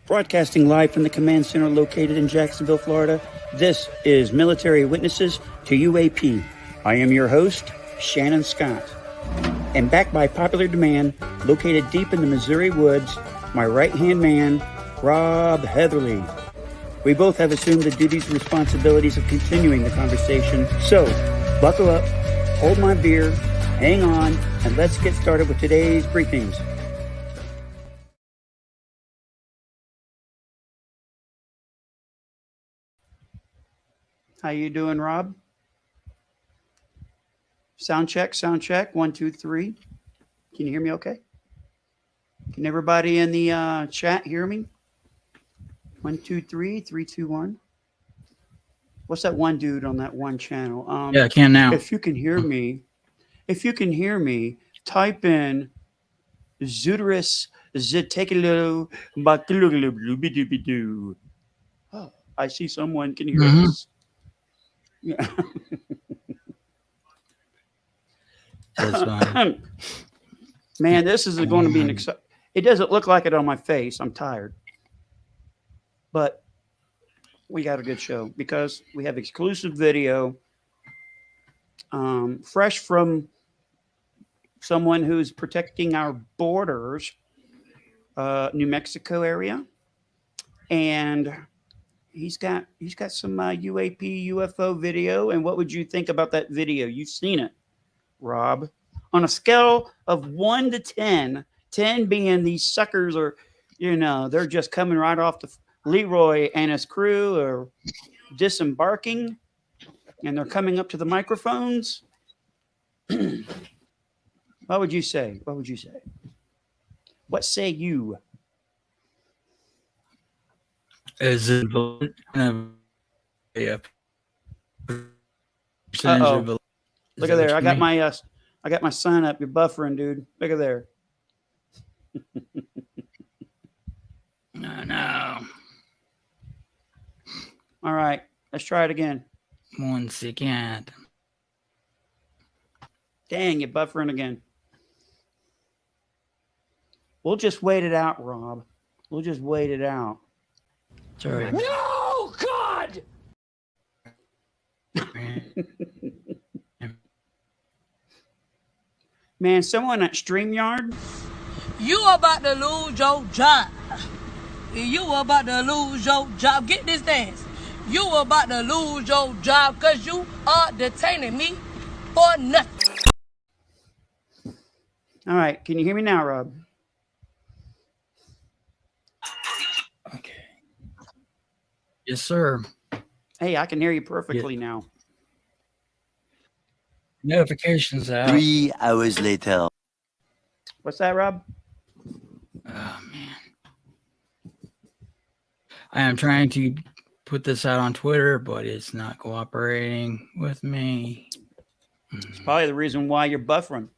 Broadcasting live from the command center located in Jacksonville, Florida, this is Military Witnesses to UAP. I am your host, Shannon Scott. And backed by popular demand, located deep in the Missouri woods, my right-hand man, Rob Heatherly. We both have assumed the duties and responsibilities of continuing the conversation. So, buckle up, hold my beer, hang on, and let's get started with today's briefings. How you doing, Rob? Sound check, 1, 2, 3. Can you hear me okay? Can everybody in the chat hear me? 1, 2, 3, 3, 2, 1. What's that one dude on that one channel? Yeah, I can now. If you can hear me, type in Zuterus Zetekilo Bakilubidoo. Oh, I see someone can hear us. Yeah. That's fine. Man, this is going to be an exciting. It doesn't look like it on my face. I'm tired. But we got a good show because we have exclusive video, fresh from someone who's protecting our borders, New Mexico area, and he's got some UAP UFO video. And what would you think about that video? You've seen it, Rob. On a scale of 1 to 10, 10 being these suckers are, they're just coming right off the Leroy and his crew are disembarking, and they're coming up to the microphones. What would you say? What say you? Is it Uh-oh. Look at there. I got my sign up. You're buffering, dude. Look at there. No. All right. Let's try it again. 1 second. Dang, you're buffering again. We'll just wait it out, Rob. We'll just wait it out. Sorry. No, God! Man, someone at StreamYard. You about to lose your job. You about to lose your job. Get this dance. You about to lose your job because you are detaining me for nothing. All right. Can you hear me now, Rob? Okay. Yes, sir. Hey, I can hear you perfectly now. Notifications out. 3 hours later. What's that, Rob? Oh, man. I am trying to put this out on Twitter, but it's not cooperating with me. It's probably the reason why you're buffering.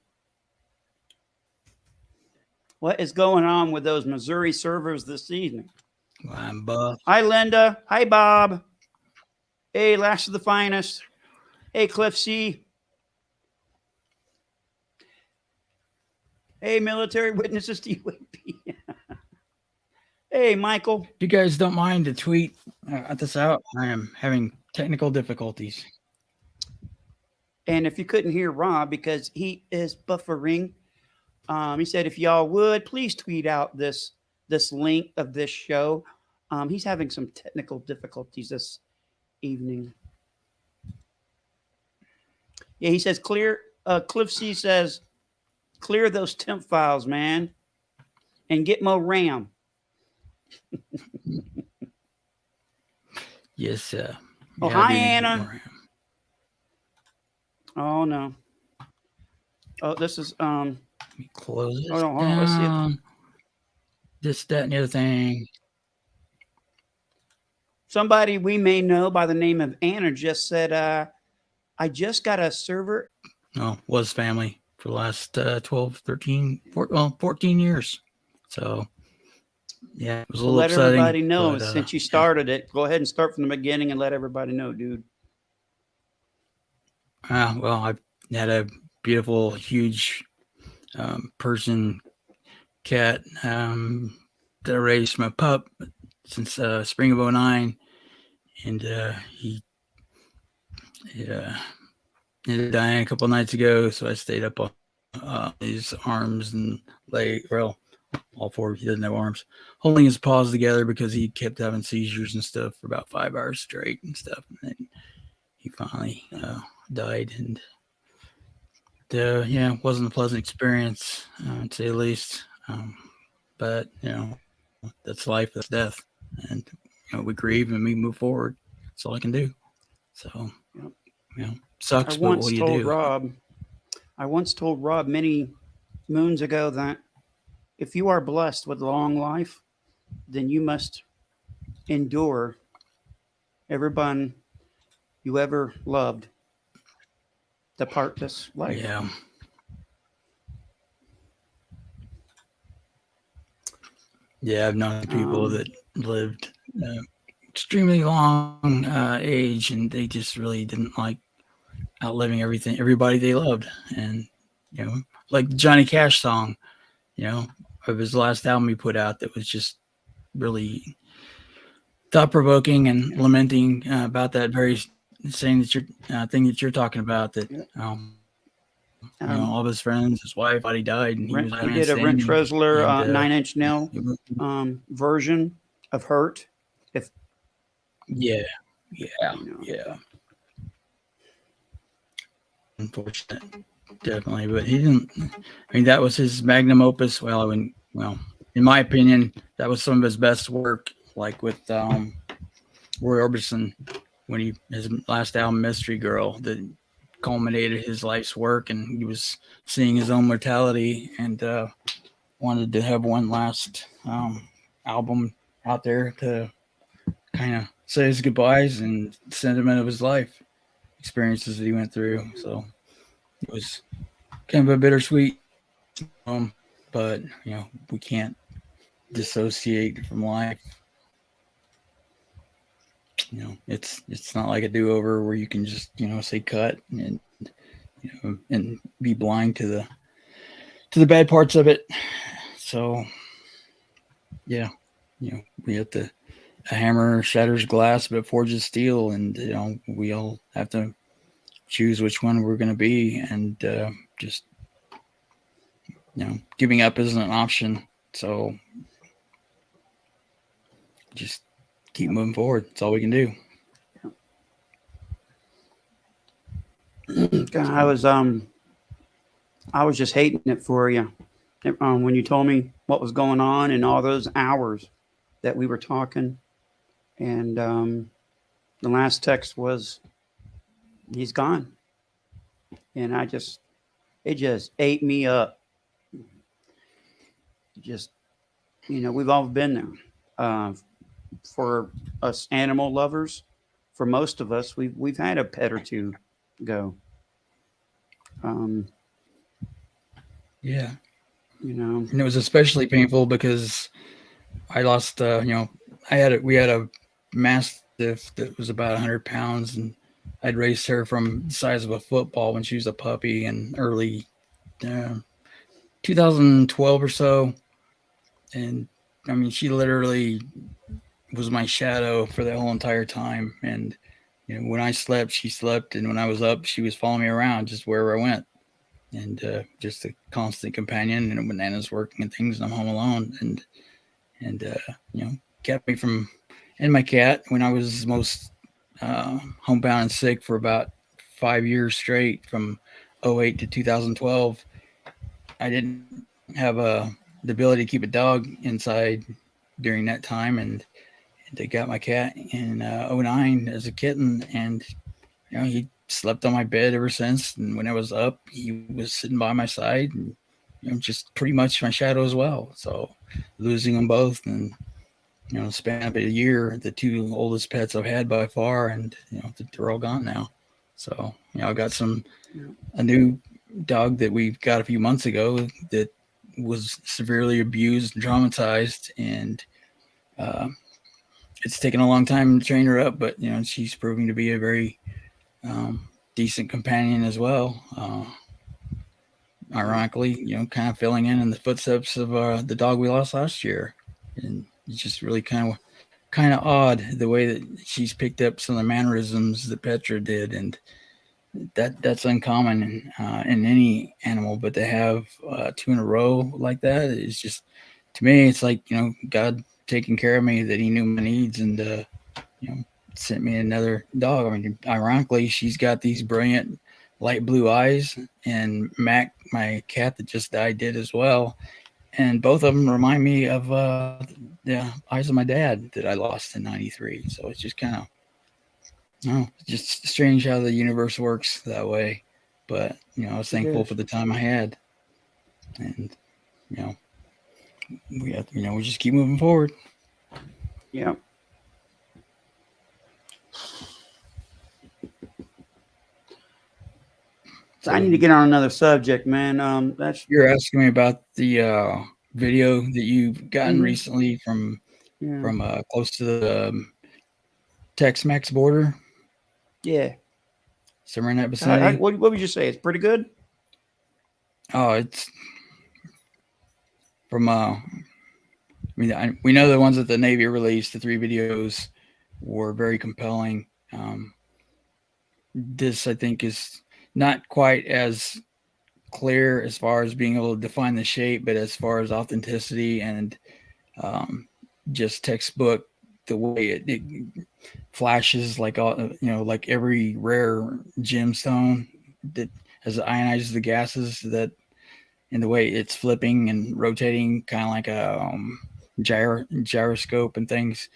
What is going on with those Missouri servers this evening? Well, I'm buff. Hi, Linda. Hi, Bob. Hey, Last of the Finest. Hey, Cliff C. Hey, Military Witnesses to UAP. Hey, Michael. If you guys don't mind to tweet this out, I am having technical difficulties. And if you couldn't hear Rob because he is buffering, he said if y'all would please tweet out this link of this show. He's having some technical difficulties this evening. Yeah, he says clear. Cliff C says clear those temp files, man, and get more RAM. Yes, sir. Oh, Yeah, hi, Anna. Oh no. Oh, this is Let me close this hold on, let's see it. This, that, and the other thing. Somebody we may know by the name of Anna just said, I just got a server. Oh, was family for the last 14 years. So, yeah, it was a little let upsetting, everybody know but, since you started it. Go ahead and start from the beginning and let everybody know, dude. Well, I had a beautiful, huge Persian cat that I raised from a pup since spring of '09, and he ended up dying a couple nights ago. So I stayed up on his arms and leg, well, all four. He doesn't have arms, holding his paws together because he kept having seizures and stuff for about 5 hours straight and stuff. And then he finally died, and yeah, it wasn't a pleasant experience, to say the least. But that's life, that's death, and we grieve and we move forward. That's all I can do. So, sucks, but what do you do? I once told Rob many moons ago that if you are blessed with long life, then you must endure everyone you ever loved depart this life. Yeah. Yeah, I've known people that lived extremely long age, and they just really didn't like outliving everybody they loved. And like the Johnny Cash song, of his last album he put out, that was just really thought-provoking and lamenting about that very thing that you're talking about, that all of his friends, his wife, he died, and he did a Reprisals 9 Inch Nail version of Hurt. Yeah. Unfortunate, definitely, but he didn't. I mean, that was his magnum opus. Well, in my opinion, that was some of his best work. Like with Roy Orbison, when his last album, Mystery Girl, that culminated his life's work, and he was seeing his own mortality, and wanted to have one last album out there to kind of say his goodbyes and sentiment of his life experiences that he went through. So it was kind of a bittersweet, but we can't dissociate from life. It's not like a do-over where you can just say cut and and be blind to the bad parts of it. So we have to. A hammer shatters glass, but forges steel, and we all have to choose which one we're going to be, and just giving up isn't an option. So just keep moving forward. That's all we can do. I was just hating it for you when you told me what was going on and all those hours that we were talking. And the last text was, he's gone. And it just ate me up. Just, we've all been there. For us animal lovers, for most of us, we've had a pet or two go. Yeah. And it was especially painful because I lost, we had a mastiff that was about 100 pounds, and I'd raised her from the size of a football when she was a puppy in early 2012 or so. And I mean, she literally was my shadow for the whole entire time. And when I slept, she slept, and when I was up, she was following me around just wherever I went. And just a constant companion. And when Nana's working and things, and I'm home alone, and kept me from, and my cat, when I was most homebound and sick for about 5 years straight, from 2008 to 2012. I didn't have the ability to keep a dog inside during that time, and they got my cat in 2009 as a kitten, and he slept on my bed ever since. And when I was up, he was sitting by my side, and just pretty much my shadow as well. So losing them both, and span of a year, the two oldest pets I've had by far, and they're all gone now. So I've got a new dog that we got a few months ago that was severely abused and traumatized, and it's taken a long time to train her up, but she's proving to be a very decent companion as well. Ironically, kind of filling in the footsteps of the dog we lost last year, and it's just really kind of kind of odd the way that she's picked up some of the mannerisms that Petra did, and that's uncommon in any animal. But to have two in a row like that is just, to me, it's like, God taking care of me, that He knew my needs, and sent me another dog. I mean, ironically, she's got these brilliant light blue eyes, and Mac, my cat that just died, did as well. And both of them remind me of the eyes of my dad that I lost in '93. So it's just kind of, just strange how the universe works that way. But I was thankful for the time I had, and we just keep moving forward. Yeah. So I need to get on another subject, man. You're asking me about the video that you've gotten recently from close to the Tex-Mex border. Yeah. Somewhere in that vicinity. What would you say? It's pretty good? Oh, it's from we know the ones that the Navy released, the 3 videos, were very compelling. This, I think, is not quite as clear as far as being able to define the shape, but as far as authenticity and just textbook, the way it flashes like like every rare gemstone that as it ionizes the gases, that in the way it's flipping and rotating, kind of like a gyroscope and things.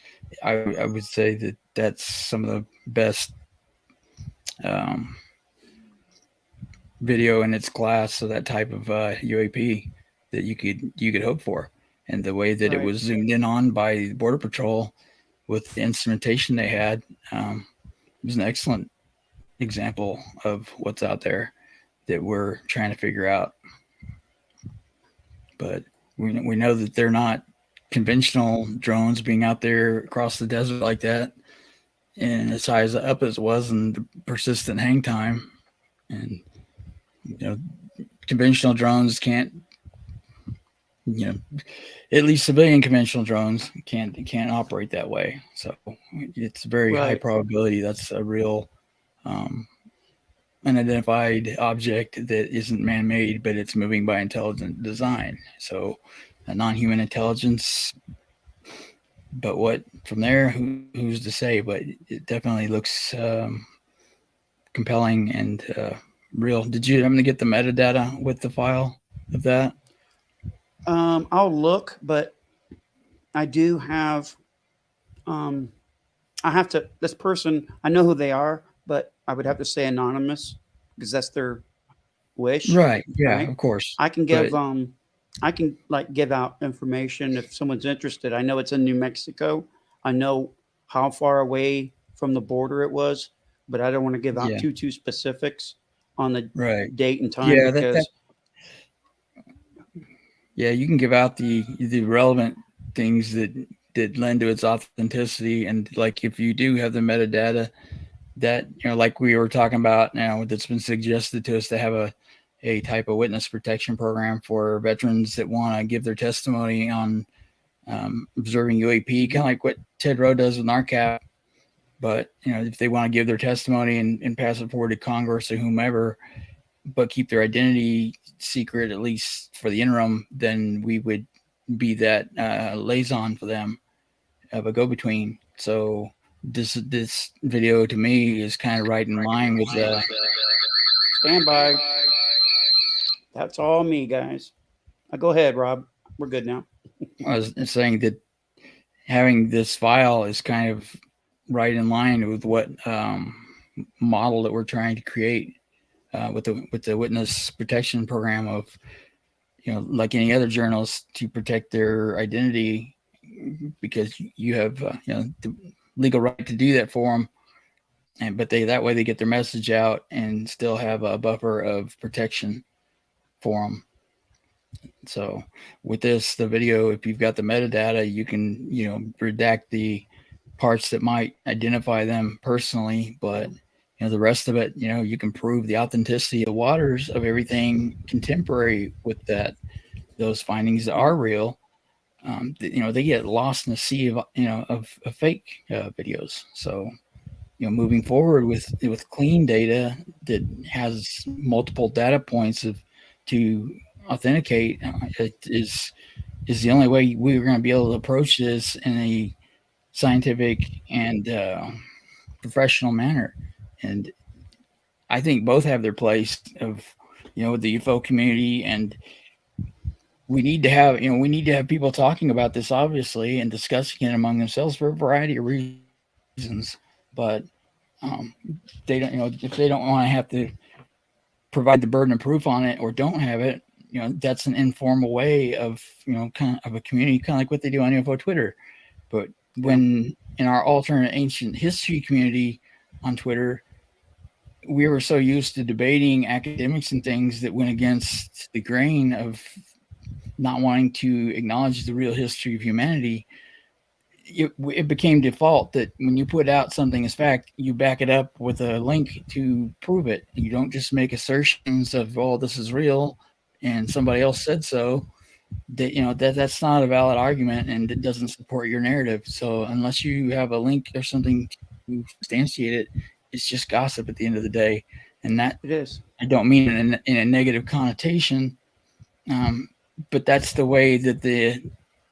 I would say that that's some of the best video in its class of that type of UAP that you could hope for. And the way that it was zoomed in on by Border Patrol with the instrumentation they had, was an excellent example of what's out there that we're trying to figure out. But we know that they're not conventional drones being out there across the desert like that, and as high as up as it was, and the persistent hang time. And conventional drones can't, at least civilian conventional drones can't operate that way. So it's very high probability that's a real unidentified object that isn't man-made, but it's moving by intelligent design. So a non-human intelligence. But what from there, who's to say? But it definitely looks compelling and real. Did you happen to get the metadata with the file of that? I'll look, but I do have. I have to. This person, I know who they are, but I would have to say anonymous because that's their wish. Right. Yeah. Right? Of course. I can give. I can give out information if someone's interested. I know it's in New Mexico. I know how far away from the border it was, but I don't want to give out too specifics on the date and time. Yeah, because you can give out the relevant things that lend to its authenticity, and like if you do have the metadata that like we were talking about now, that's been suggested to us to have a type of witness protection program for veterans that want to give their testimony on observing UAP, kind of like what Ted Rowe does with NARCAP. But if they want to give their testimony and pass it forward to Congress or whomever, but keep their identity secret, at least for the interim, then we would be that liaison for them, of a go-between. So this video to me is kind of right in line with stand by. That's all me, guys. Go ahead, Rob. We're good now. I was saying that having this file is kind of right in line with what model that we're trying to create with the witness protection program of, like any other journalist, to protect their identity, because you have the legal right to do that for them, but that way they get their message out and still have a buffer of protection for them. So with the video, if you've got the metadata, you can redact the parts that might identify them personally, but the rest of it, you can prove the authenticity of the waters of everything contemporary with those findings that are real. they get lost in a sea of of fake videos. So moving forward with clean data that has multiple data points to authenticate it is the only way we're going to be able to approach this in a scientific and professional manner. And I think both have their place of with the UFO community, and we need to have people talking about this obviously and discussing it among themselves for a variety of reasons. But um, they don't if they don't want to have to provide the burden of proof on it or don't have it, that's an informal way of kind of a community, kind of like what they do on UFO Twitter. But Yeah. when in our alternate ancient history community on Twitter, we were so used to debating academics and things that went against the grain of not wanting to acknowledge the real history of humanity. It became default that when you put out something as fact, you back it up with a link to prove it. You don't just make assertions of, "Oh, this is real," and somebody else said so. That's not a valid argument, and it doesn't support your narrative. So unless you have a link or something to substantiate it, it's just gossip at the end of the day. And that It is. I don't mean in a negative connotation, but that's the way that the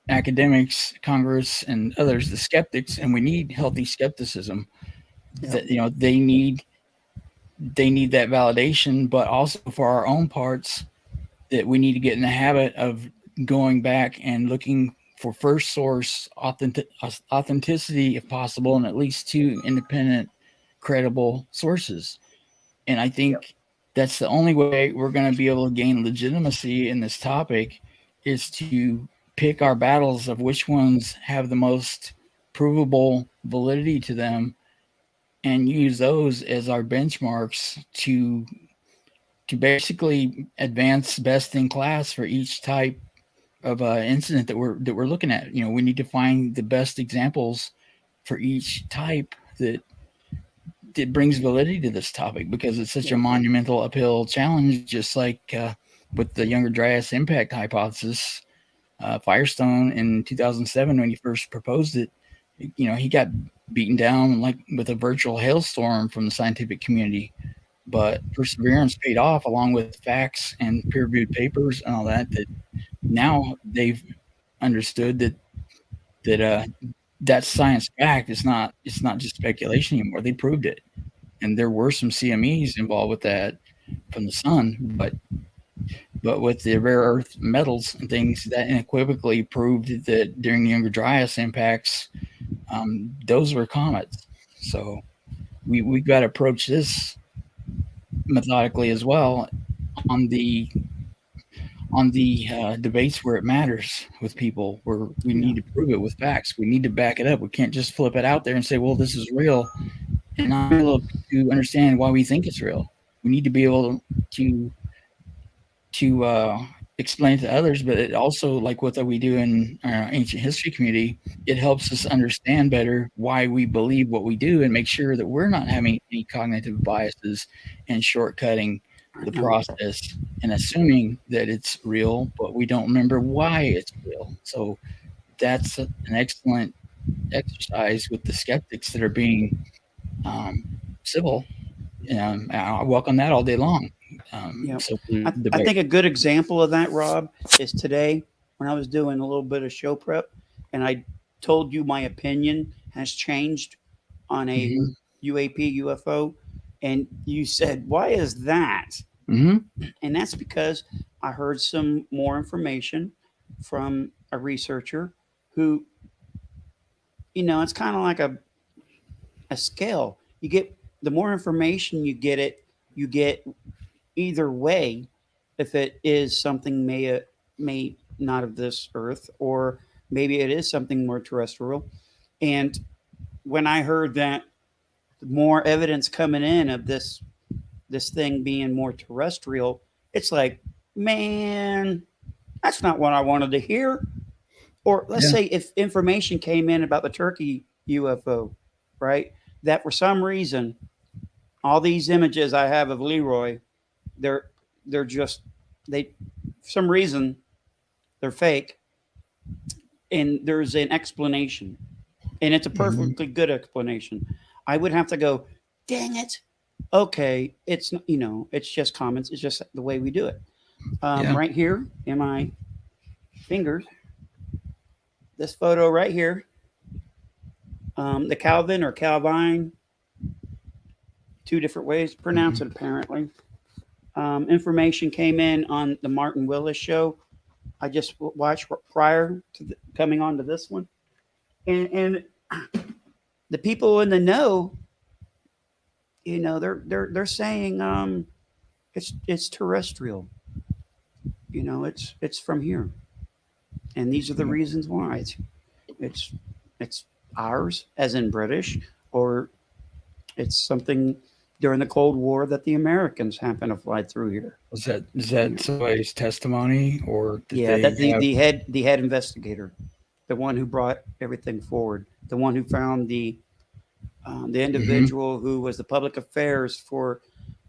academics, Congress, and others, the skeptics, and we need healthy skepticism. Yeah. That they need that validation, but also for our own parts, that we need to get in the habit of going back and looking for first source authenticity if possible, and at least two independent, credible sources. And I Yep. think that's the only way we're going to be able to gain legitimacy in this topic is to pick our battles of which ones have the most provable validity to them and use those as our benchmarks to basically advance best in class for each type of incident that we're looking at. We need to find the best examples for each type that brings validity to this topic, because it's such a Yep. monumental uphill challenge. Just like with the Younger Dryas impact hypothesis, Firestone in 2007 when he first proposed it, he got beaten down like with a virtual hailstorm from the scientific community. But perseverance paid off, along with facts and peer-reviewed papers and all that. That now they've understood that that's science fact. It's not just speculation anymore. They proved it, and there were some CMEs involved with that from the sun, but with the rare earth metals and things, that unequivocally proved that during the Younger Dryas impacts, those were comets. So we've got to approach this methodically as well on the debates where it matters with people, where we need to prove it with facts. We need to back it up. We can't just flip it out there and say, "Well, this is real," and not be able to understand why we think it's real. We need to be able to explain to others, but it also, like what we do in our ancient history community, it helps us understand better why we believe what we do and make sure that we're not having any cognitive biases and shortcutting the process and assuming that it's real, but we don't remember why it's real. So that's an excellent exercise with the skeptics that are being civil. I welcome that all day long. Yep. So I think a good example of that, Rob, is today when I was doing a little bit of show prep, and I told you my opinion has changed on a Mhm. UAP UFO, and you said, "Why is that?" Mhm. And that's because I heard some more information from a researcher who, it's kind of like a scale. You get the more information you get either way, if it is something may not of this earth, or maybe it is something more terrestrial. And when I heard that more evidence coming in of this thing being more terrestrial, it's like, man, that's not what I wanted to hear. Or let's Yeah. say if information came in about the Turkey UFO, right? That for some reason, all these images I have of Leroy, they're they're just they for some reason they're fake. and there's an explanation, and it's a perfectly good explanation. I would have to go, dang it. Okay, it's it's just comments. It's just the way we do it. Yeah. Right here in my fingers, this photo right here, the Calvin or Calvine, two different ways to pronounce it apparently. Information came in on the Martin Willis show. I just watched prior to coming on to this one, and the people in the know, they're saying it's terrestrial. It's from here, and these are the reasons why. It's ours, as in British, or it's something during the Cold War that the Americans happen to fly through here. Is that somebody's testimony, or did Yeah, that's they have, the head investigator, the one who brought everything forward, the one who found the individual who was the public affairs for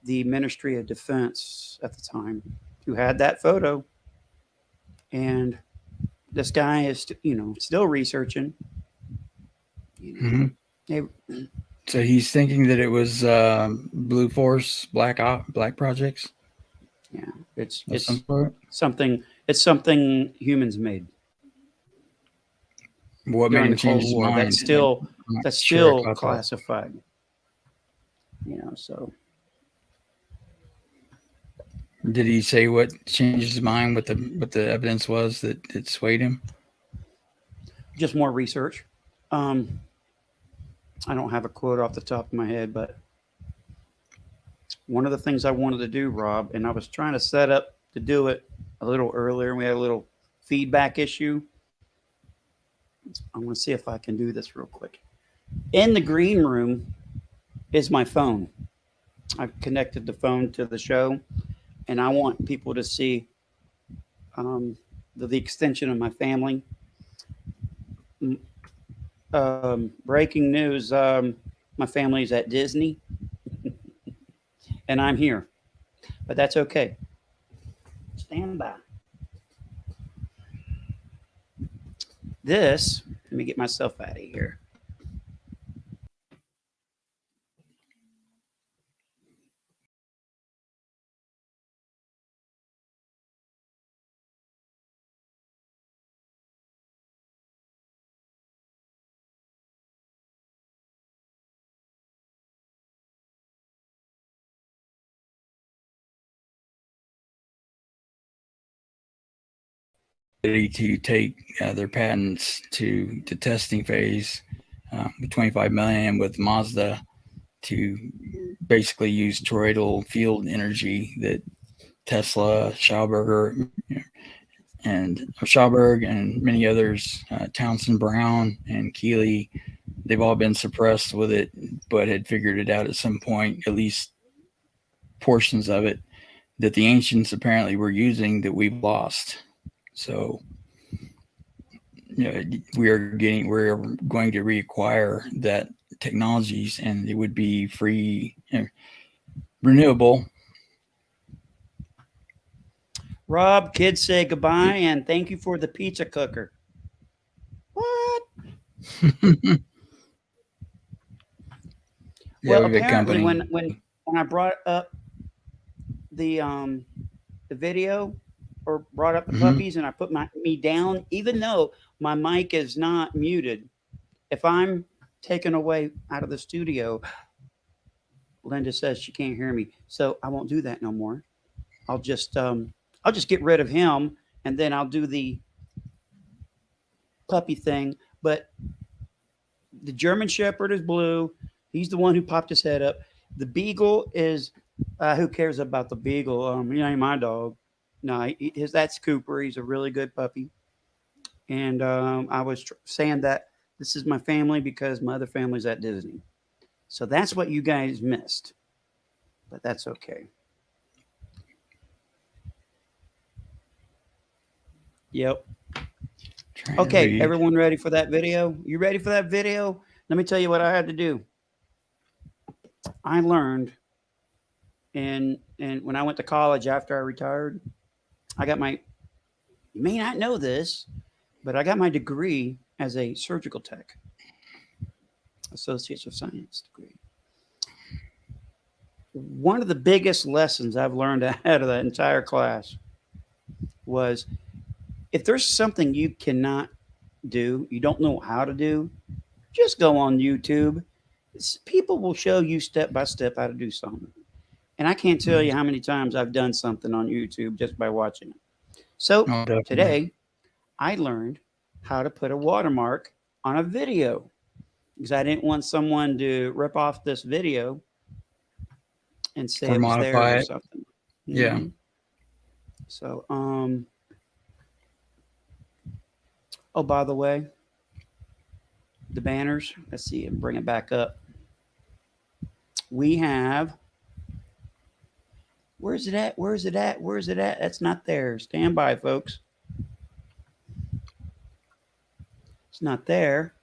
the Ministry of Defense at the time, who had that photo, and this guy is still researching. Hey, so he's thinking that it was Blue Force Black Projects? yeah, it's something. something humans made. What made him change his mind? That's still classified. So did he say what changed his mind? What the evidence was that it swayed him? just more research. I don't have a quote off the top of my head, but one of the things I wanted to do, Rob, and I was trying to set up to do it a little earlier. We had a little feedback issue. I'm going to see if I can do this real quick. In the green room is my phone. I've connected the phone to the show, and I want people to see the extension of my family. Breaking news, my family's at Disney, and I'm here, but that's okay. Stand by. Let me get myself out of here. To take their patents to testing phase, with 25 million with Mazda to basically use toroidal field energy that Tesla, Schauberg, and many others, Townsend Brown and Keeley, they've all been suppressed with it, but had figured it out at some point, at least portions of it, that the ancients apparently were using that we've lost. So, we're going to reacquire that technologies, and it would be free, renewable. Rob, kids say goodbye and thank you for the pizza cooker. What? Well, apparently when I brought up the video, or brought up the puppies, and I put me down, even though my mic is not muted, if I'm taken away out of the studio, Linda says she can't hear me, so I won't do that no more. I'll just get rid of him, and then I'll do the puppy thing. But the German Shepherd is blue. He's the one who popped his head up. The Beagle is who cares about the Beagle? He ain't my dog. No, that's Cooper. He's a really good puppy. And I was saying that this is my family because my other family's at Disney. So that's what you guys missed. But that's okay. Yep. Okay, everyone ready for that video? You ready for that video? Let me tell you what I had to do. I learned, and when I went to college after I retired, I got you may not know this, but I got my degree as a surgical tech, Associates of Science degree. One of the biggest lessons I've learned out of that entire class was if there's something you cannot do, you don't know how to do, just go on YouTube. People will show you step by step how to do something. And I can't tell you how many times I've done something on YouTube just by watching it. So today, I learned how to put a watermark on a video because I didn't want someone to rip off this video and say or it was theirs modify or it. something. Yeah. So, oh, by the way, the banners, let's see and bring it back up. We have, where's it at? Where's it at? Where's it at? That's not there. Stand by, folks. It's not there.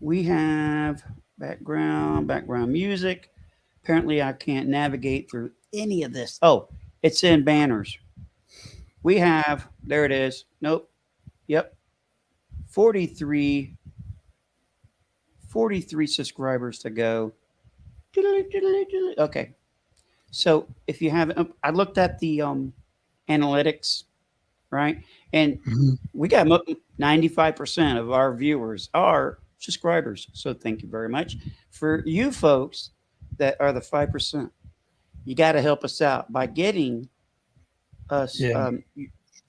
We have background music. Apparently, I can't navigate through any of this. Oh, it's in banners. We have, there it is. Nope. Yep. 43 subscribers to go. Okay. So if you haven't, I looked at the analytics, right? And we got 95% of our viewers are subscribers. So thank you very much. For you folks that are the 5%, you got to help us out by getting us. Yeah.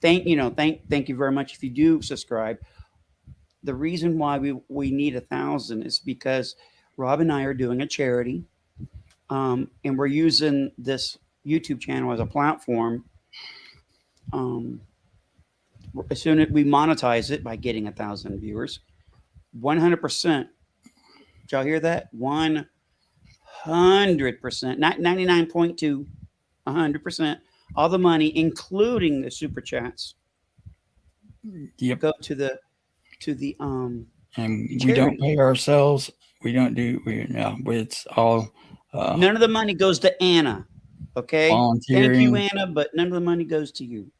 Thank you very much if you do subscribe. The reason why we need 1,000 is because Rob and I are doing a charity, and we're using this YouTube channel as a platform. As soon as we monetize it by getting 1,000 viewers, 100%. Did y'all hear that? 100%, not 99.2, 100%. All the money, including the super chats, go to the and charity. we don't pay ourselves. It's all none of the money goes to Anna. Okay, volunteering. Thank you, Anna, but none of the money goes to you.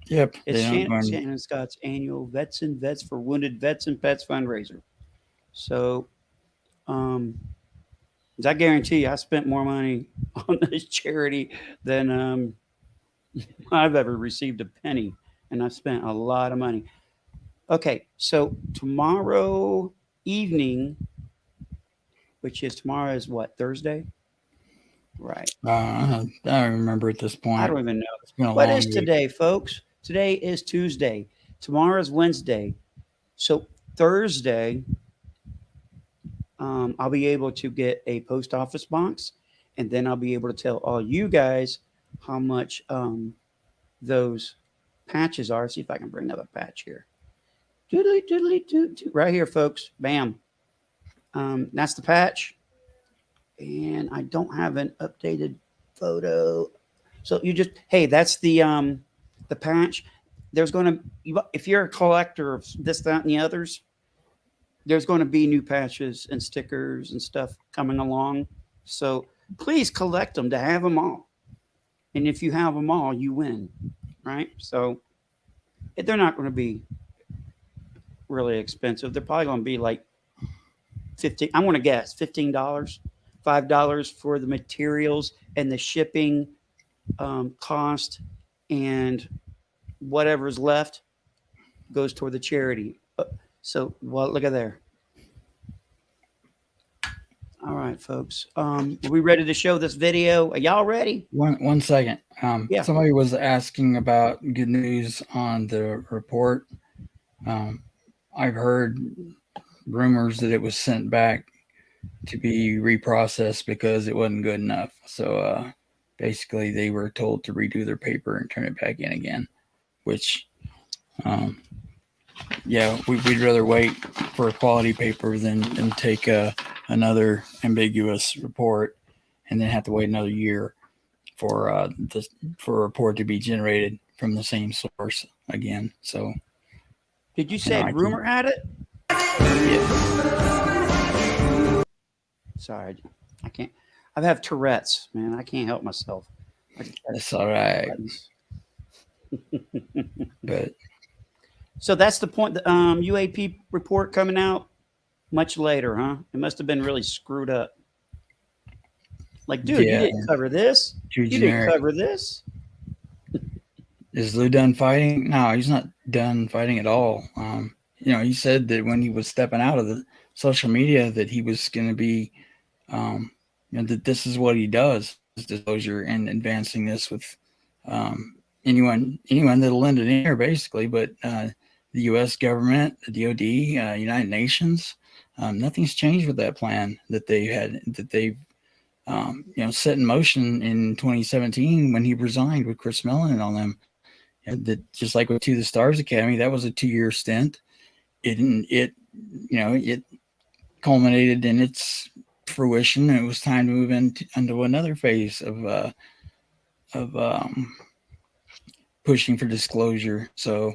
Yep, it's Shannon Scott's annual Vets and Vets for Wounded Vets and Pets fundraiser. So, I guarantee you, I spent more money on this charity than I've ever received a penny, and I've spent a lot of money. Okay, so tomorrow evening, which is tomorrow is what, Thursday? Right. I don't remember at this point. I don't even know. What is today, folks? Today is Tuesday. Tomorrow is Wednesday. So Thursday, I'll be able to get a post office box, and then I'll be able to tell all you guys how much those patches are. See if I can bring up a patch here. Doodly, doodly, doot, doot. Right here, folks. Bam. That's the patch. And I don't have an updated photo. So you just, hey, that's the patch. There's going to, if you're a collector of this, that, and the others, there's going to be new patches and stickers and stuff coming along. So please collect them to have them all. And if you have them all, you win, right? So they're not going to be really expensive. They're probably going to be like $15. I'm going to guess $15, $5 for the materials and the shipping cost, and whatever's left goes toward the charity. So, well, look at there. All right, folks. Are we ready to show this video? Are y'all ready? One second. Yeah. Somebody was asking about good news on the report. I've heard rumors that it was sent back to be reprocessed because it wasn't good enough. So basically they were told to redo their paper and turn it back in again, which we'd rather wait for a quality paper than take another ambiguous report and then have to wait another year for a report to be generated from the same source again. So did you say rumor had it? Yeah. Sorry, I can't. I have Tourette's, man. I can't help myself. That's all right. But So that's the point. The UAP report coming out much later, huh? It must have been really screwed up. Like, dude, you yeah, didn't cover this. too You didn't generic. cover this. Is Lou done fighting? No, he's not done fighting at all. He said that when he was stepping out of the social media that he was going to be, that this is what he does, is disclosure and advancing this with anyone that'll lend an ear, basically. But the U.S. government, the DoD, United Nations, nothing's changed with that plan that they've set in motion in 2017 when he resigned with Chris Mellon on them. And that, just like with To the Stars Academy, that was a 2-year stint. It culminated in its fruition, and it was time to move into another phase of pushing for disclosure. So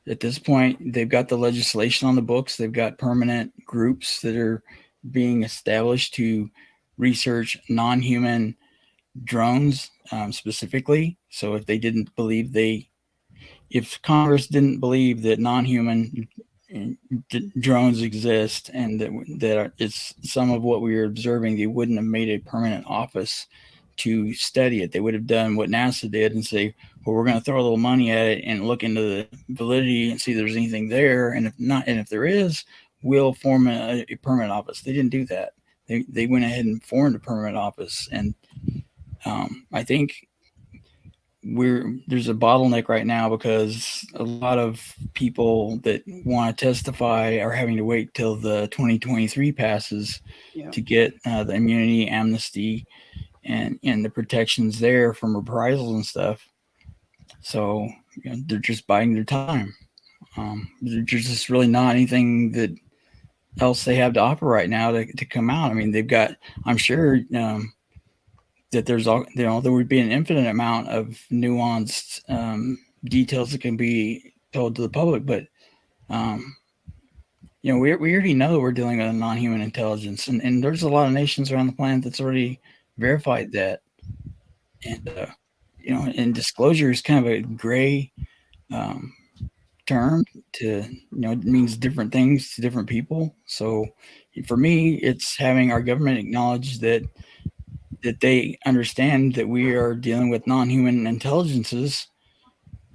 at this point, they've got the legislation on the books. They've got permanent groups that are being established to research non-human drones specifically. So if Congress didn't believe that non-human drones exist and that it's some of what we were observing, they wouldn't have made a permanent office to study it. They would have done what NASA did and say, well, we're going to throw a little money at it and look into the validity and see if there's anything there. And if not, and if there is, we'll form a permanent office. They didn't do that. They went ahead and formed a permanent office. And I think there's a bottleneck right now because a lot of people that want to testify are having to wait till the 2023 passes to get the immunity, amnesty, and the protections there from reprisals and stuff. So they're just biding their time. There's just really not anything that else they have to offer right now to come out. I mean, they've got, I'm sure, that there would be an infinite amount of nuanced details that can be told to the public, but we already know we're dealing with a non-human intelligence, and there's a lot of nations around the planet that's already verified that. And and disclosure is kind of a gray term it means different things to different people. So for me, it's having our government acknowledge that they understand that we are dealing with non-human intelligences,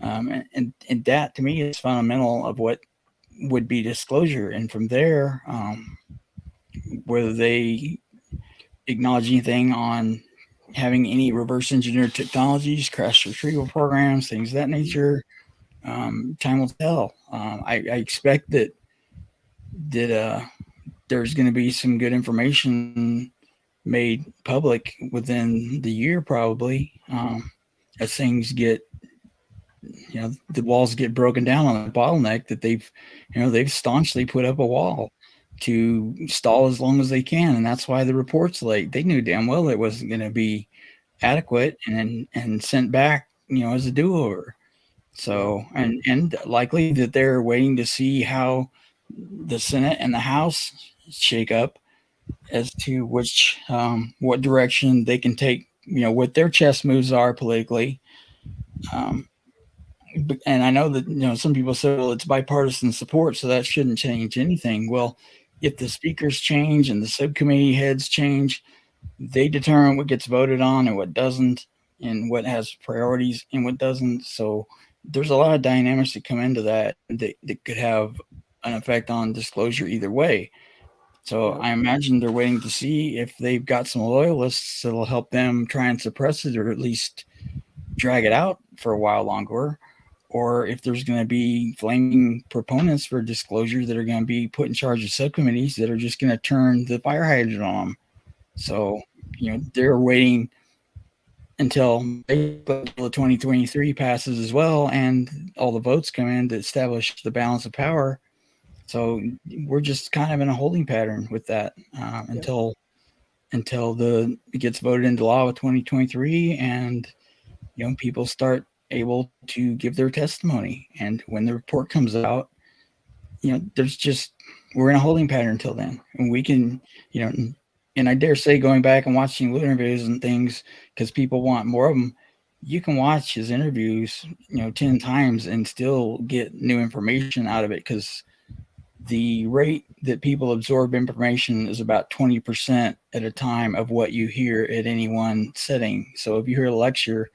and that to me is fundamental of what would be disclosure. And from there, whether they acknowledge anything on having any reverse engineered technologies, crash retrieval programs, things of that nature, time will tell. I expect that there's going to be some good information made public within the year, probably, as things get, the walls get broken down on the bottleneck that they've staunchly put up a wall to stall as long as they can. And that's why the report's late. They knew damn well it wasn't going to be adequate and sent back, as a do-over. So, and likely that they're waiting to see how the Senate and the House shake up as to what direction they can take, what their chess moves are politically. And I know that, some people say, well, it's bipartisan support, so that shouldn't change anything. Well, if the speakers change and the subcommittee heads change, they determine what gets voted on and what doesn't, and what has priorities and what doesn't. So there's a lot of dynamics that come into that could have an effect on disclosure either way. So I imagine they're waiting to see if they've got some loyalists that'll help them try and suppress it, or at least drag it out for a while longer, or if there's going to be flaming proponents for disclosure that are going to be put in charge of subcommittees that are just going to turn the fire hydrant on them. So, they're waiting until the 2023 passes as well, and all the votes come in to establish the balance of power. So we're just kind of in a holding pattern with that until it gets voted into law with 2023, and people start able to give their testimony. And when the report comes out, we're in a holding pattern until then, and we can, and I dare say, going back and watching Lunar videos and things, because people want more of them, you can watch his interviews, 10 times and still get new information out of it, because the rate that people absorb information is about 20% at a time of what you hear at any one setting. So if you hear a lecture,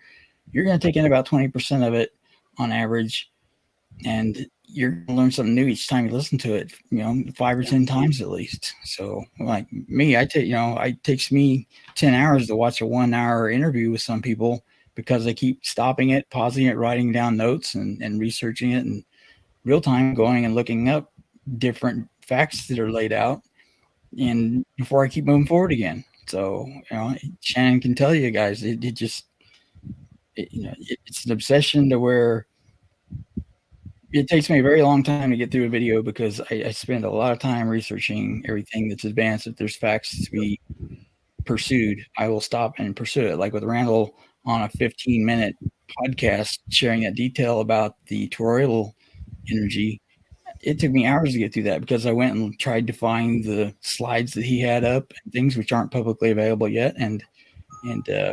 you're going to take in about 20% of it on average, and you're going to learn something new each time you listen to it, 5 or 10 times at least. So like me, it takes me 10 hours to watch a 1 hour interview with some people, because I keep stopping it, pausing it, writing down notes, and researching it in real time, going and looking up different facts that are laid out, and before I keep moving forward again. So, Shannon can tell you guys, it's an obsession to where it takes me a very long time to get through a video, because I spend a lot of time researching everything that's advanced. If there's facts to be pursued, I will stop and pursue it. Like with Randall on a 15-minute podcast sharing that detail about the toroidal energy, it took me hours to get through that, because I went and tried to find the slides that he had up and things which aren't publicly available yet, and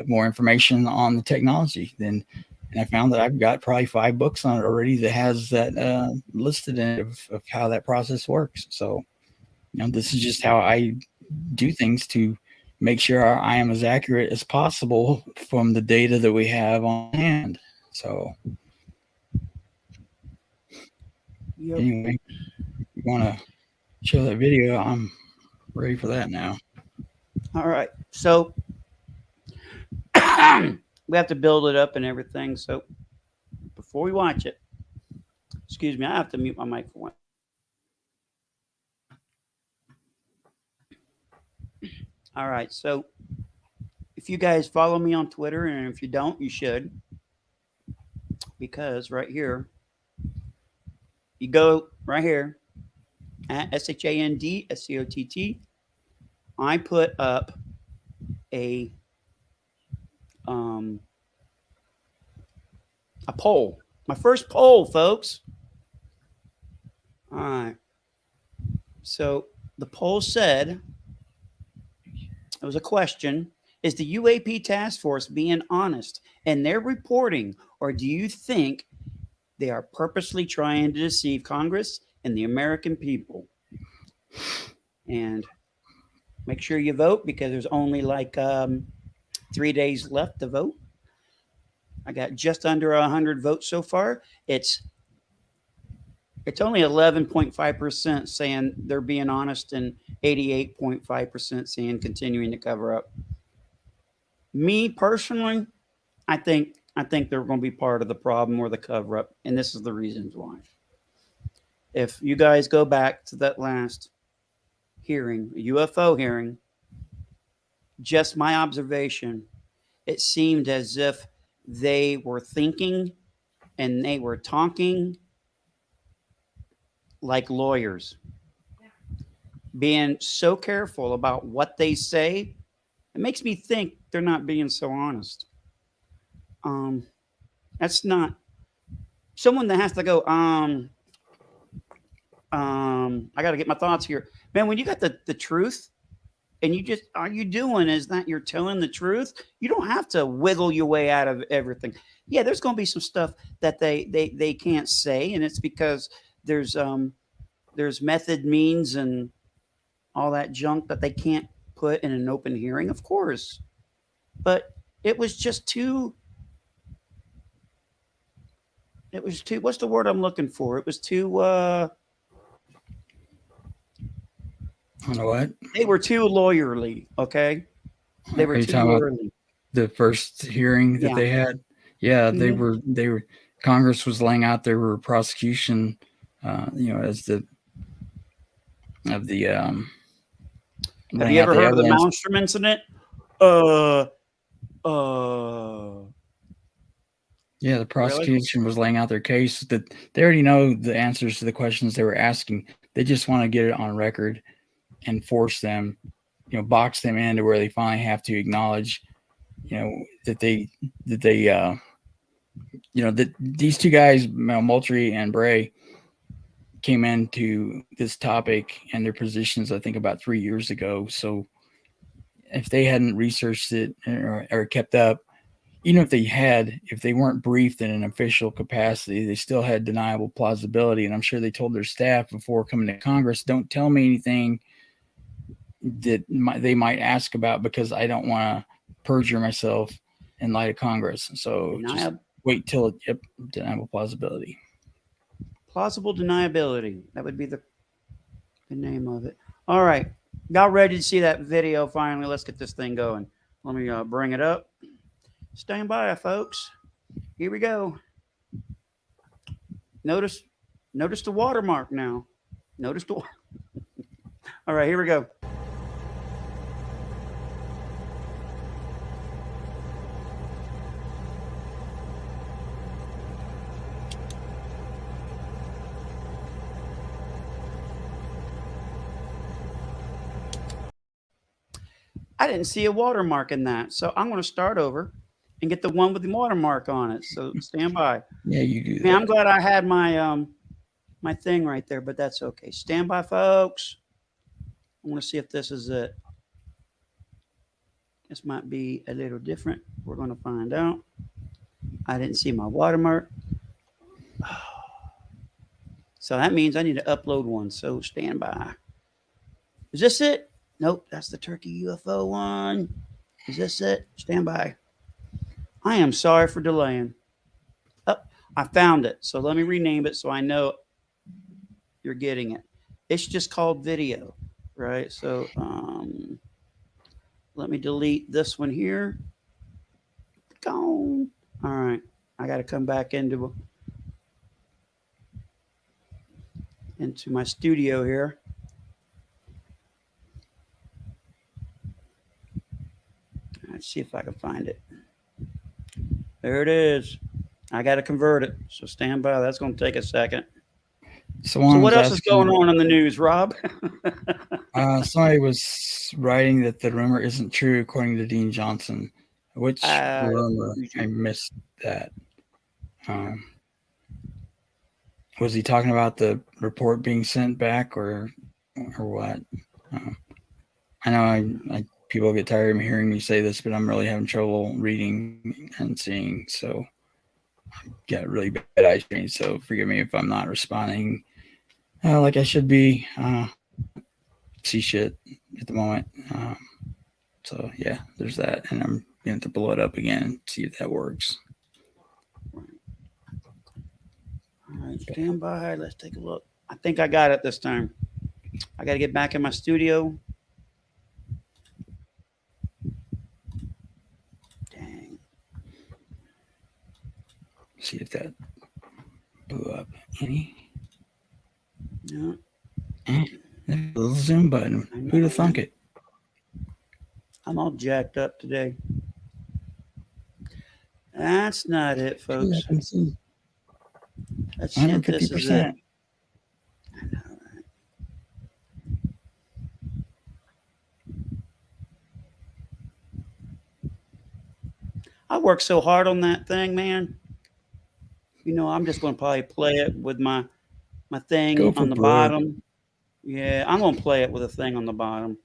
more information on the technology. And I found that I've got probably 5 books on it already that has that listed in it of how that process works. So, this is just how I do things to make sure I am as accurate as possible from the data that we have on hand. So, anyway, if you want to show that video, I'm ready for that now. All right. So we have to build it up and everything. So before we watch it, excuse me, I have to mute my mic for one. All right. So if you guys follow me on Twitter, and if you don't, you should, because right here, you go right here at SHANDSCOTT. I put up a poll. My first poll, folks. All right. So the poll said, it was a question: is the UAP task force being honest in their reporting, or do you think they are purposely trying to deceive Congress and the American people? And make sure you vote, because there's only like 3 days left to vote. I got just under 100 votes so far. It's only 11.5% saying they're being honest, and 88.5% saying continuing to cover up. Me personally, I think they're going to be part of the problem or the cover up, and this is the reasons why. If you guys go back to that last hearing, UFO hearing, just my observation, it seemed as if they were thinking and they were talking like lawyers, being so careful about what they say. It makes me think they're not being so honest. That's not someone that has to go, I got to get my thoughts here. Man, when you got the truth, and you just, all you doing is that you're telling the truth, you don't have to wiggle your way out of everything. Yeah, there's going to be some stuff that they can't say, and it's because there's method, means, and all that junk that they can't put in an open hearing, of course. But it was just too. It was too. What's the word I'm looking for? It was too. You know what? They were too lawyerly. Okay, they were too lawyerly. The first hearing that they had. Yeah, they were. Congress was laying out their prosecution, as the of the. Have you ever heard of the Malmstrom incident? Yeah, the prosecution was laying out their case, that they already know the answers to the questions they were asking. They just want to get it on record and force them, box them into where they finally have to acknowledge, that these two guys, Moultrie and Bray, came into this topic and their positions, I think, about 3 years ago. So if they hadn't researched it or kept up, even if they weren't briefed in an official capacity, they still had deniable plausibility. And I'm sure they told their staff before coming to Congress, don't tell me anything that they might ask about, because I don't want to perjure myself in light of Congress. So just wait till deniable plausibility. Plausible deniability. That would be the name of it. All right. Y'all ready to see that video finally? Let's get this thing going. Let me bring it up. Stand by, folks. Here we go. Notice the watermark now. Notice the. All right, here we go. I didn't see a watermark in that, so I'm going to start over and get the one with the watermark on it. So stand by. Yeah, you do that. Man, I'm glad I had my my thing right there, but that's okay. Stand by, folks. I want to see if this is it. This might be a little different. We're going to find out. I didn't see my watermark. So that means I need to upload one. So stand by. Is this it? Nope, that's the turkey UFO one. Is this it? Stand by. I am sorry for delaying. Oh, I found it. So let me rename it so I know you're getting it. It's just called video, right? So let me delete this one here. Gone. All right. I got to come back into my studio here. Let's see if I can find it. There it is. I got to convert it. So stand by. That's going to take a second. So what else is going on in the news, Rob? Somebody was writing that the rumor isn't true, according to Dean Johnson. Which rumor? I missed that. Was he talking about the report being sent back, or what? I know people get tired of hearing me say this, but I'm really having trouble reading and seeing. So I've got really bad eye strain. So forgive me if I'm not responding like I should be. See shit at the moment. So yeah, there's that, and I'm going to blow it up again and see if that works. All right, stand by. Let's take a look. I think I got it this time. I got to get back in my studio. Dang. See if that blew up any. No. Little zoom button. Who'd have thunk it? I'm all jacked up today. That's not it, folks. Yeah, I can see. Let's see if this is it. I know, right? I worked so hard on that thing, man. You know, I'm just going to probably play it with my thing on the bottom. Yeah, I'm going to play it with a thing on the bottom.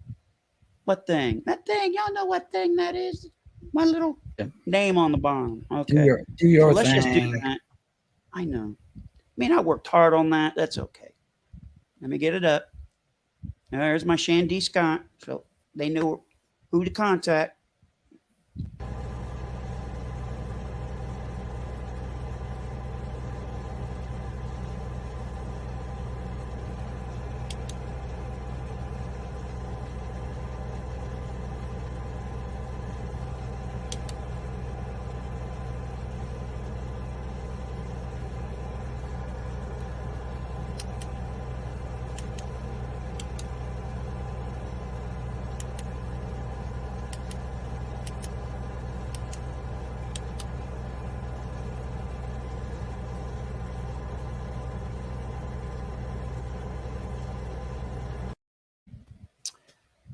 What thing? That thing. Y'all know what thing that is? My little name on the bottom. Okay. Do your let's thing. Just do that. I know. I mean, I worked hard on that. That's okay. Let me get it up. There's my Shandy Scott. So they know who to contact.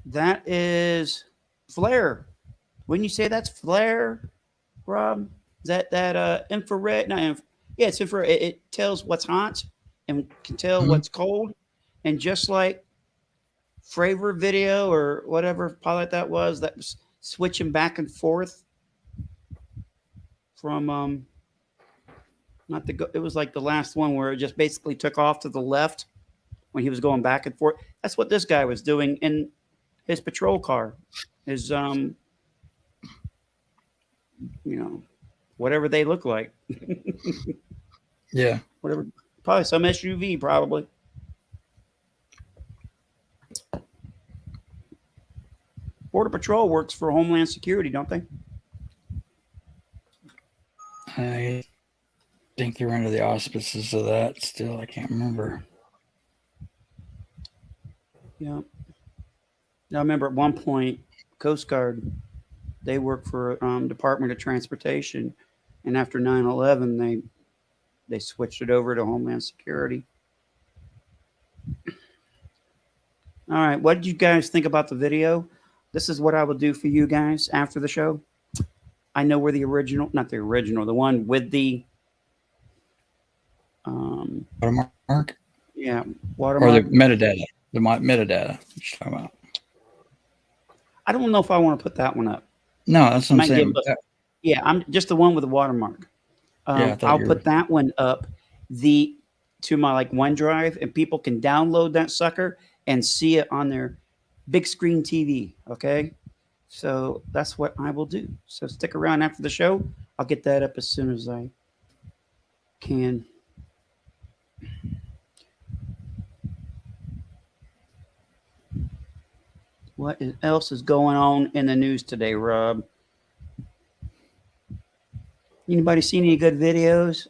That is flare. Wouldn't you say that's flare, Rob? Is that infrared? No, yeah, it's infrared. It tells what's hot and can tell what's cold. And just like Fravor video or whatever pilot that was switching back and forth. from not the it was like the last one where it just basically took off to the left when he was going back and forth. That's what this guy was doing in his patrol car. His whatever they look like. Yeah. Whatever, probably some SUV, probably. Border Patrol works for Homeland Security, don't they? I think they're under the auspices of that still. I can't remember. Yeah. I remember at one point, Coast Guard, they work for Department of Transportation, and after 9/11, they switched it over to Homeland Security. All right, what did you guys think about the video? This is what I will do for you guys after the show. I know where the original, not the original, the one with the Watermark? Yeah, Or watermark. the metadata. The metadata you're talking about. I don't know if I want to put that one up. No, that's what I'm saying. Yeah, I'm just the one with the watermark. Yeah, I'll put that one up to my like OneDrive, and people can download that sucker and see it on their big screen TV. Okay, so that's what I will do. So stick around after the show. I'll get that up as soon as I can. What else is going on in the news today, Rob? Anybody seen any good videos?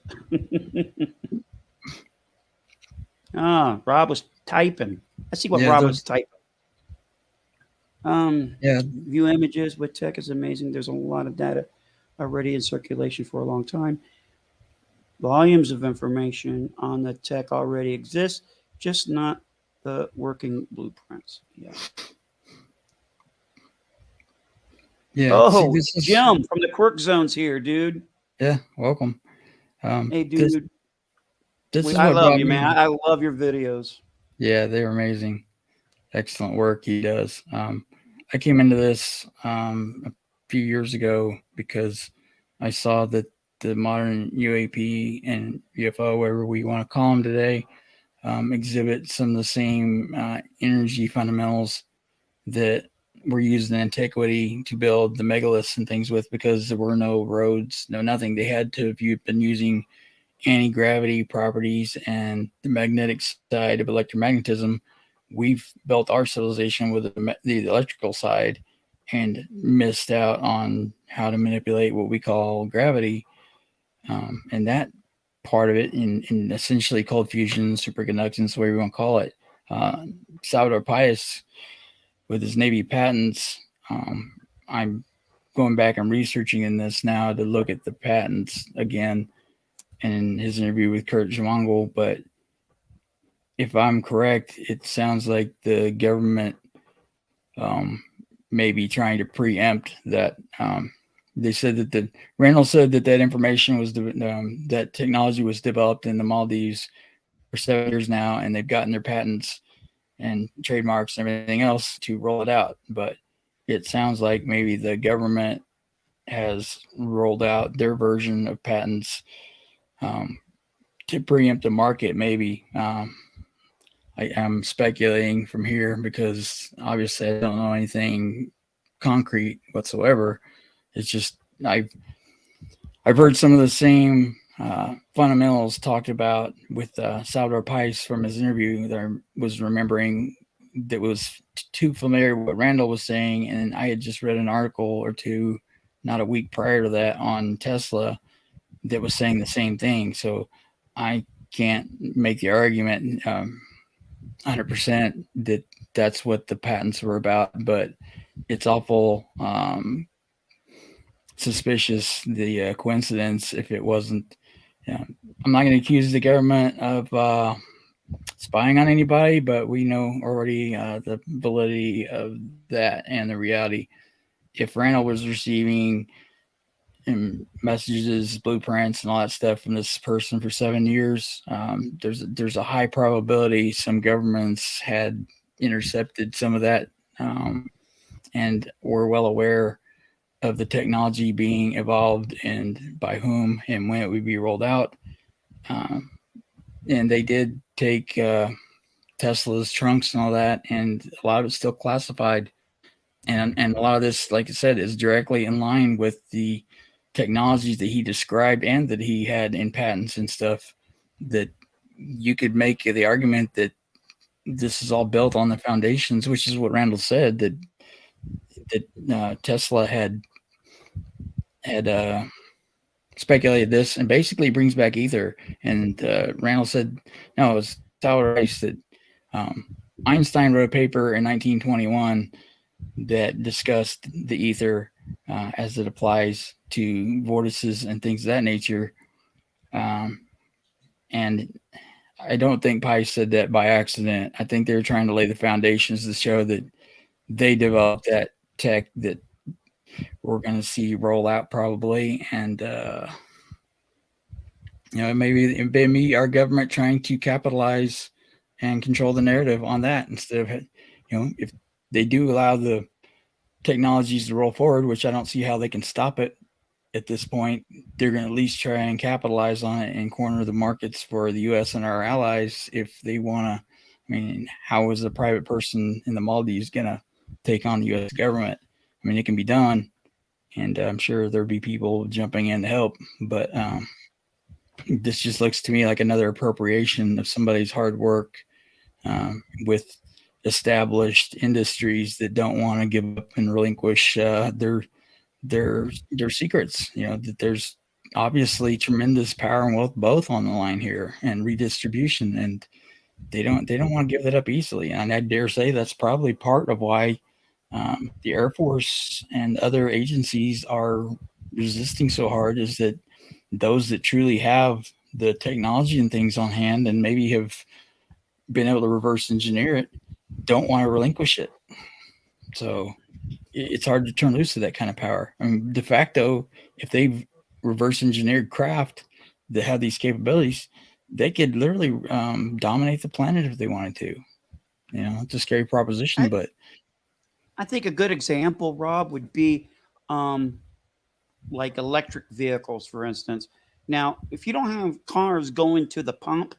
Rob was typing. Let's see what Rob was typing. View images with tech is amazing. There's a lot of data already in circulation for a long time. Volumes of information on the tech already exist, just not the working blueprints. Yeah. Yeah. Oh, Jim from the Quirk Zone's here, dude. Yeah, welcome. Hey, dude. I love you, man. I love your videos. Yeah, they're amazing. Excellent work he does. I came into this a few years ago because I saw that the modern UAP and UFO, whatever we want to call them today, exhibit some of the same energy fundamentals that were used in antiquity to build the megaliths and things with, because there were no roads, no nothing. They had to have been using anti-gravity properties and the magnetic side of electromagnetism. We've built our civilization with the electrical side and missed out on how to manipulate what we call gravity. And that part of it in essentially cold fusion, superconductance, whatever you want to call it. Salvador Pais, with his Navy patents, I'm going back and researching in this now to look at the patents again in his interview with Kurt Zwangel. But if I'm correct, it sounds like the government may be trying to preempt that. They said that Randall said that information was that technology was developed in the Maldives for 7 years now, and they've gotten their patents and trademarks and everything else to roll it out. But it sounds like maybe the government has rolled out their version of patents to preempt the market. Maybe I am speculating from here because obviously I don't know anything concrete whatsoever. It's just I've heard some of the same fundamentals talked about with Salvador Pais from his interview that I was remembering that was too familiar with what Randall was saying. And I had just read an article or two, not a week prior to that, on Tesla that was saying the same thing. So I can't make the argument 100% that that's what the patents were about, but it's awful suspicious, the coincidence, if it wasn't. I'm not going to accuse the government of spying on anybody, but we know already the validity of that and the reality. If Randall was receiving messages, blueprints, and all that stuff from this person for 7 years, there's a high probability some governments had intercepted some of that and were well aware of the technology being evolved and by whom and when it would be rolled out. And they did take Tesla's trunks and all that, and a lot of it's still classified. And a lot of this, like I said, is directly in line with the technologies that he described and that he had in patents and stuff. That you could make the argument that this is all built on the foundations, which is what Randall said, that Tesla had speculated this, and basically brings back ether. And Randall said, no, it was Tyler Rice that Einstein wrote a paper in 1921 that discussed the ether as it applies to vortices and things of that nature. And I don't think Pi said that by accident. I think they were trying to lay the foundations to show that they developed that tech that we're going to see roll out probably. And, maybe our government trying to capitalize and control the narrative on that instead of, if they do allow the technologies to roll forward, which I don't see how they can stop it at this point, they're going to at least try and capitalize on it and corner the markets for the U.S. and our allies if they want to. I mean, how is a private person in the Maldives going to take on the U.S. government? I mean, it can be done, and I'm sure there'll be people jumping in to help, but this just looks to me like another appropriation of somebody's hard work with established industries that don't want to give up and relinquish their secrets. That there's obviously tremendous power and wealth both on the line here, and redistribution, and they don't want to give that up easily. And I dare say that's probably part of why the Air Force and other agencies are resisting so hard, is that those that truly have the technology and things on hand and maybe have been able to reverse engineer it don't want to relinquish it. So it's hard to turn loose of that kind of power. I mean, de facto, if they've reverse engineered craft that have these capabilities, they could literally dominate the planet if they wanted to. It's a scary proposition, but I think a good example, Rob, would be like electric vehicles, for instance. Now, if you don't have cars going to the pump,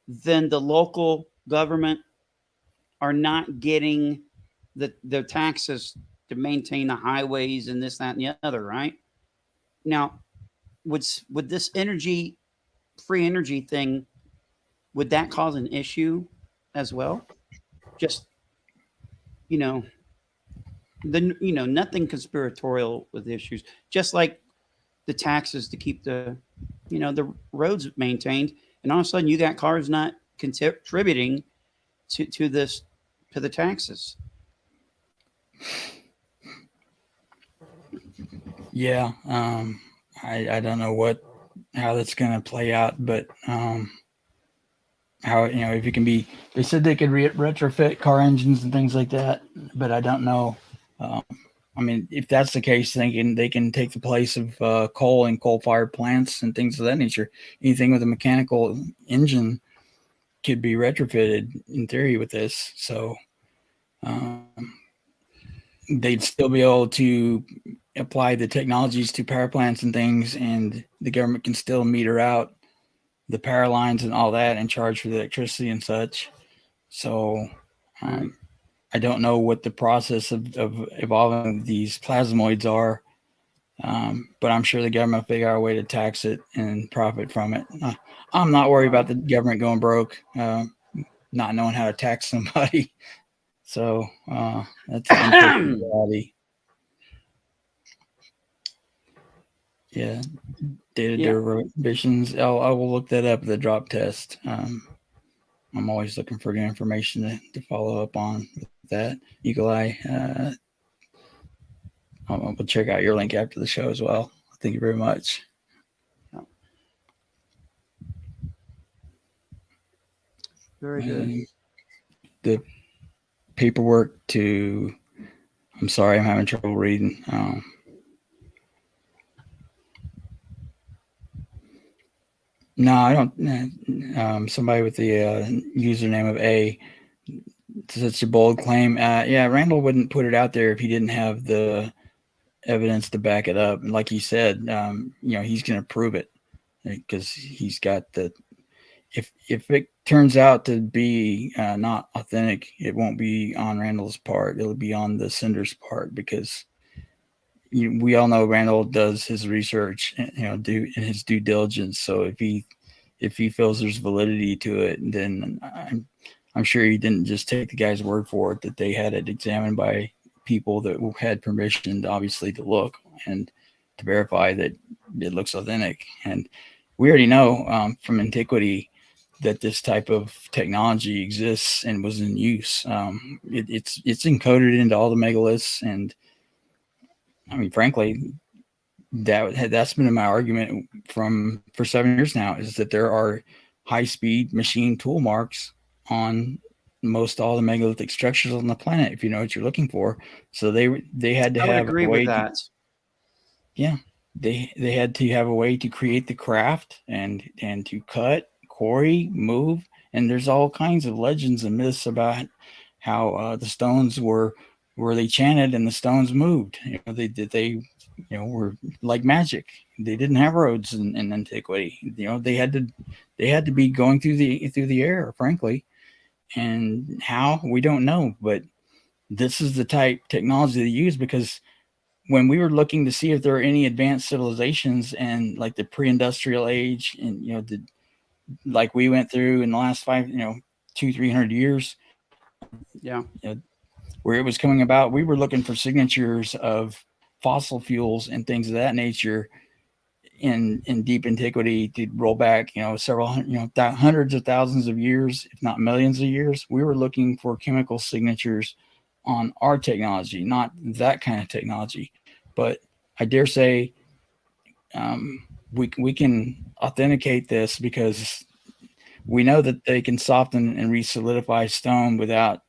then the local government are not getting the taxes to maintain the highways and this, that, and the other, right? Now, would this free energy thing, would that cause an issue as well? Just, nothing conspiratorial with issues, just like the taxes to keep the roads maintained, and all of a sudden you got cars not contributing to the taxes. Yeah, I don't know how that's going to play out, but how, if it can be, they said they could retrofit car engines and things like that, but I don't know. I mean, if that's the case, they can take the place of coal and coal-fired plants and things of that nature. Anything with a mechanical engine could be retrofitted in theory with this. So they'd still be able to apply the technologies to power plants and things, and the government can still meter out the power lines and all that and charge for the electricity and such. So I don't know what the process of evolving these plasmoids are, but I'm sure the government will figure out a way to tax it and profit from it. I'm not worried about the government going broke, not knowing how to tax somebody. So that's an unfortunate reality. Yeah, data derivations. I will look that up. The drop test. I'm always looking for new information to follow up on that. Eagle Eye. I'll check out your link after the show as well. Thank you very much. Very good. The paperwork to. I'm sorry, I'm having trouble reading. No, I don't. Somebody with the username of A. Such a bold claim. Yeah, Randall wouldn't put it out there if he didn't have the evidence to back it up. And like you said, he's going to prove it because he's got the. If it turns out to be not authentic, it won't be on Randall's part. It'll be on the sender's part because we all know Randall does his research, do in his due diligence. So if he feels there's validity to it, then I'm sure he didn't just take the guy's word for it, that they had it examined by people that had permission, obviously, to look and to verify that it looks authentic. And we already know from antiquity that this type of technology exists and was in use. It's encoded into all the megaliths, and I mean, frankly, that's been my argument for 7 years now, is that there are high speed machine tool marks on most all the megalithic structures on the planet, if you know what you're looking for. So they had to I would have agree a with way that. they had to have a way to create the craft and to cut, quarry, move, and there's all kinds of legends and myths about how the stones were they chanted and the stones moved. They were like magic. They didn't have roads in antiquity. They had to be going through the air, frankly. And how, we don't know, but this is the type technology they use, because when we were looking to see if there are any advanced civilizations and like the pre-industrial age, and like we went through in the last 200-300 years, Yeah. where it was coming about, we were looking for signatures of fossil fuels and things of that nature in deep antiquity to roll back, several hundreds of thousands of years, if not millions of years. We were looking for chemical signatures on our technology, not that kind of technology. But I dare say we can authenticate this because we know that they can soften and re-solidify stone without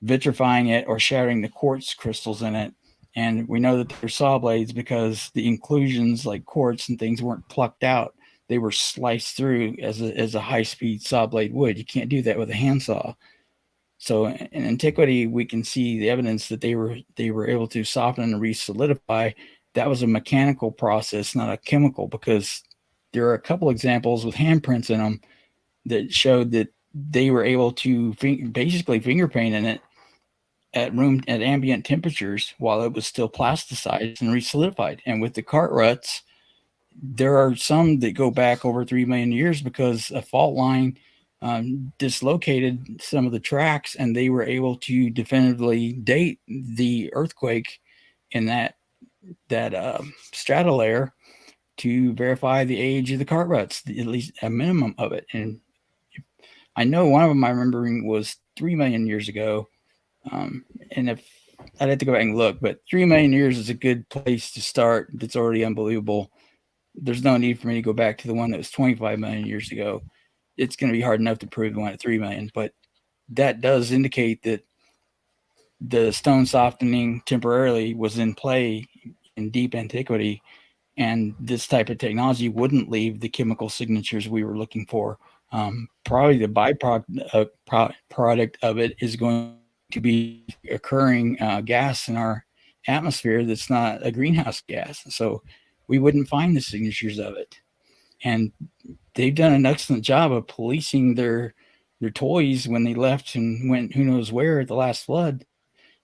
vitrifying it or shattering the quartz crystals in it. And we know that they're saw blades because the inclusions like quartz and things weren't plucked out. They were sliced through as a high-speed saw blade would. You can't do that with a handsaw. So in antiquity, we can see the evidence that they were able to soften and re-solidify. That was a mechanical process, not a chemical, because there are a couple examples with handprints in them that showed that they were able to basically finger paint in it at ambient temperatures while it was still plasticized and re-solidified. And with the cart ruts, there are some that go back over 3 million years because a fault line dislocated some of the tracks, and they were able to definitively date the earthquake in that strata layer to verify the age of the cart ruts, at least a minimum of it. And I know one of them, I remembering, was 3 million years ago. And if I'd have to go back and look, but 3 million years is a good place to start. That's already unbelievable. There's no need for me to go back to the one that was 25 million years ago. It's going to be hard enough to prove the one at 3 million, but that does indicate that the stone softening temporarily was in play in deep antiquity, and this type of technology wouldn't leave the chemical signatures we were looking for. Probably the byproduct of it is going to be occurring gas in our atmosphere that's not a greenhouse gas. So we wouldn't find the signatures of it. And they've done an excellent job of policing their toys when they left and went who knows where at the last flood.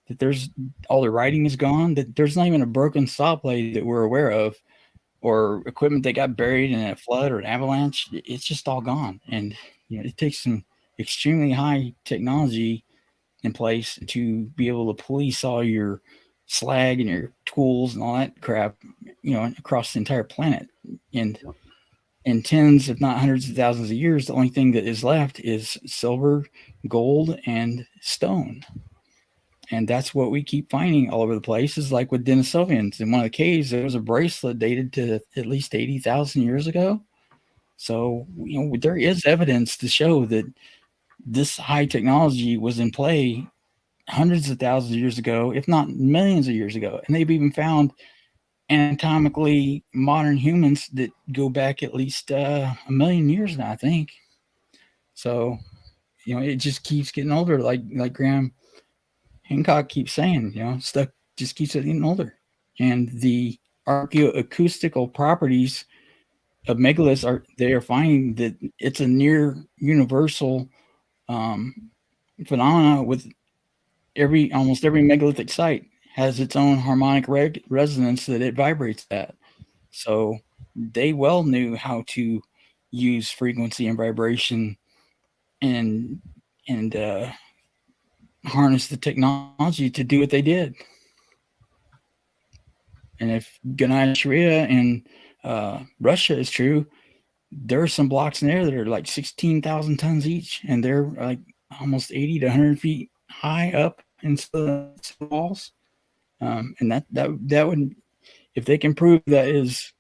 That there's all the writing is gone. That there's not even a broken saw blade that we're aware of, or equipment that got buried in a flood or an avalanche. It's just all gone. And it takes some extremely high technology in place to be able to police all your slag and your tools and all that crap, across the entire planet. And in tens, if not hundreds of thousands of years, the only thing that is left is silver, gold, and stone. And that's what we keep finding all over the place. Is like with Denisovans. In one of the caves, there was a bracelet dated to at least 80,000 years ago. So, there is evidence to show that this high technology was in play hundreds of thousands of years ago, if not millions of years ago. And they've even found anatomically modern humans that go back at least a million years now, I think. So, it just keeps getting older. Like Graham Hancock keeps saying, stuff just keeps getting older. and the archaeoacoustical properties of megaliths they are finding that it's a near universal phenomena with almost every megalithic site has its own harmonic resonance that it vibrates at. So they well knew how to use frequency and vibration and and harness the technology to do what they did. And if Ganaya Sharia in Russia is true, there are some blocks in there that are like 16,000 tons each, and they're like almost 80 to 100 feet high up into the walls. And that would, if they can prove that is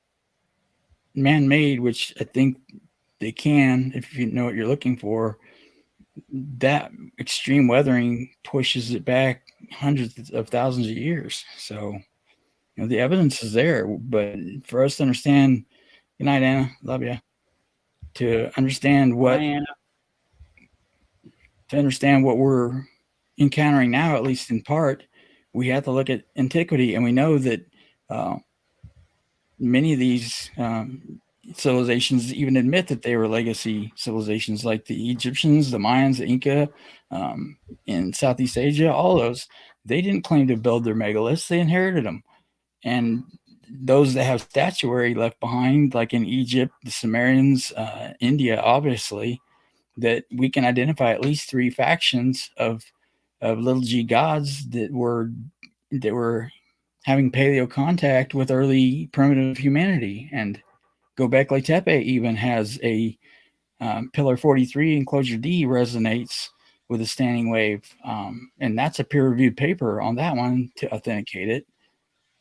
man-made, which I think they can, if you know what you're looking for, that extreme weathering pushes it back hundreds of thousands of years. So, the evidence is there, but for us to understand, good night, Anna, love you, to understand what we're encountering now, at least in part, we have to look at antiquity, and we know that many of these civilizations even admit that they were legacy civilizations, like the Egyptians, the Mayans, the Inca, in Southeast Asia. All those, they didn't claim to build their megaliths; they inherited them. And those that have statuary left behind, like in Egypt, the Sumerians, India, obviously, that we can identify at least 3 factions of little g gods that were having paleo contact with early primitive humanity. And Göbekli Tepe even has a pillar 43 enclosure D resonates with a standing wave, and that's a peer-reviewed paper on that one to authenticate it.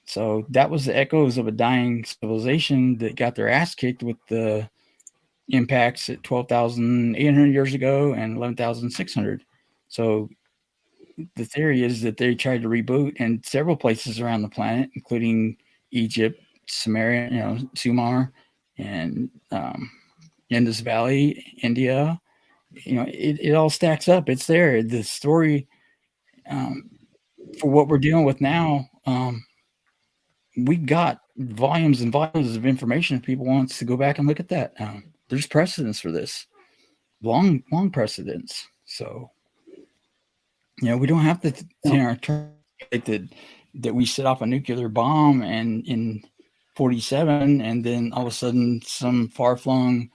So that was the echoes of a dying civilization that got their ass kicked with the impacts at 12,800 years ago and 11,600. So the theory is that they tried to reboot in several places around the planet, including Egypt, Sumeria, Sumar, and Indus Valley, India. It all stacks up. It's there. The story for what we're dealing with now, we've got volumes and volumes of information if people wants to go back and look at that. There's precedence for this, long precedence. So, we don't have to that we set off a nuclear bomb and in 47, and then all of a sudden some far-flung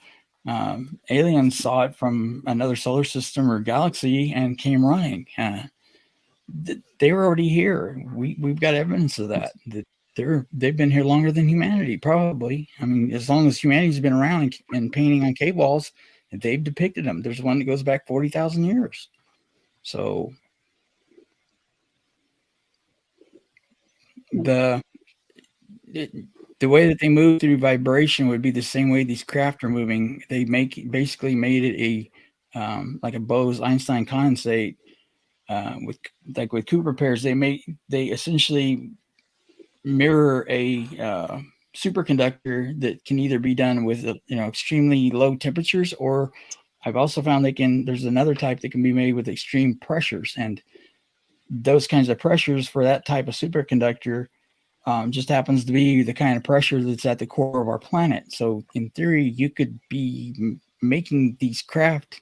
aliens saw it from another solar system or galaxy and came running. They were already here. We've got evidence of that they've been here longer than humanity, probably. I mean, as long as humanity's been around and painting on cave walls, they've depicted them. There's one that goes back 40,000 years. So the way that they move through vibration would be the same way these craft are moving. They basically made it a like a Bose-Einstein condensate with Cooper pairs. They essentially mirror a superconductor that can either be done with extremely low temperatures, or I've also found there's another type that can be made with extreme pressures, and those kinds of pressures for that type of superconductor just happens to be the kind of pressure that's at the core of our planet. So in theory, you could be making these craft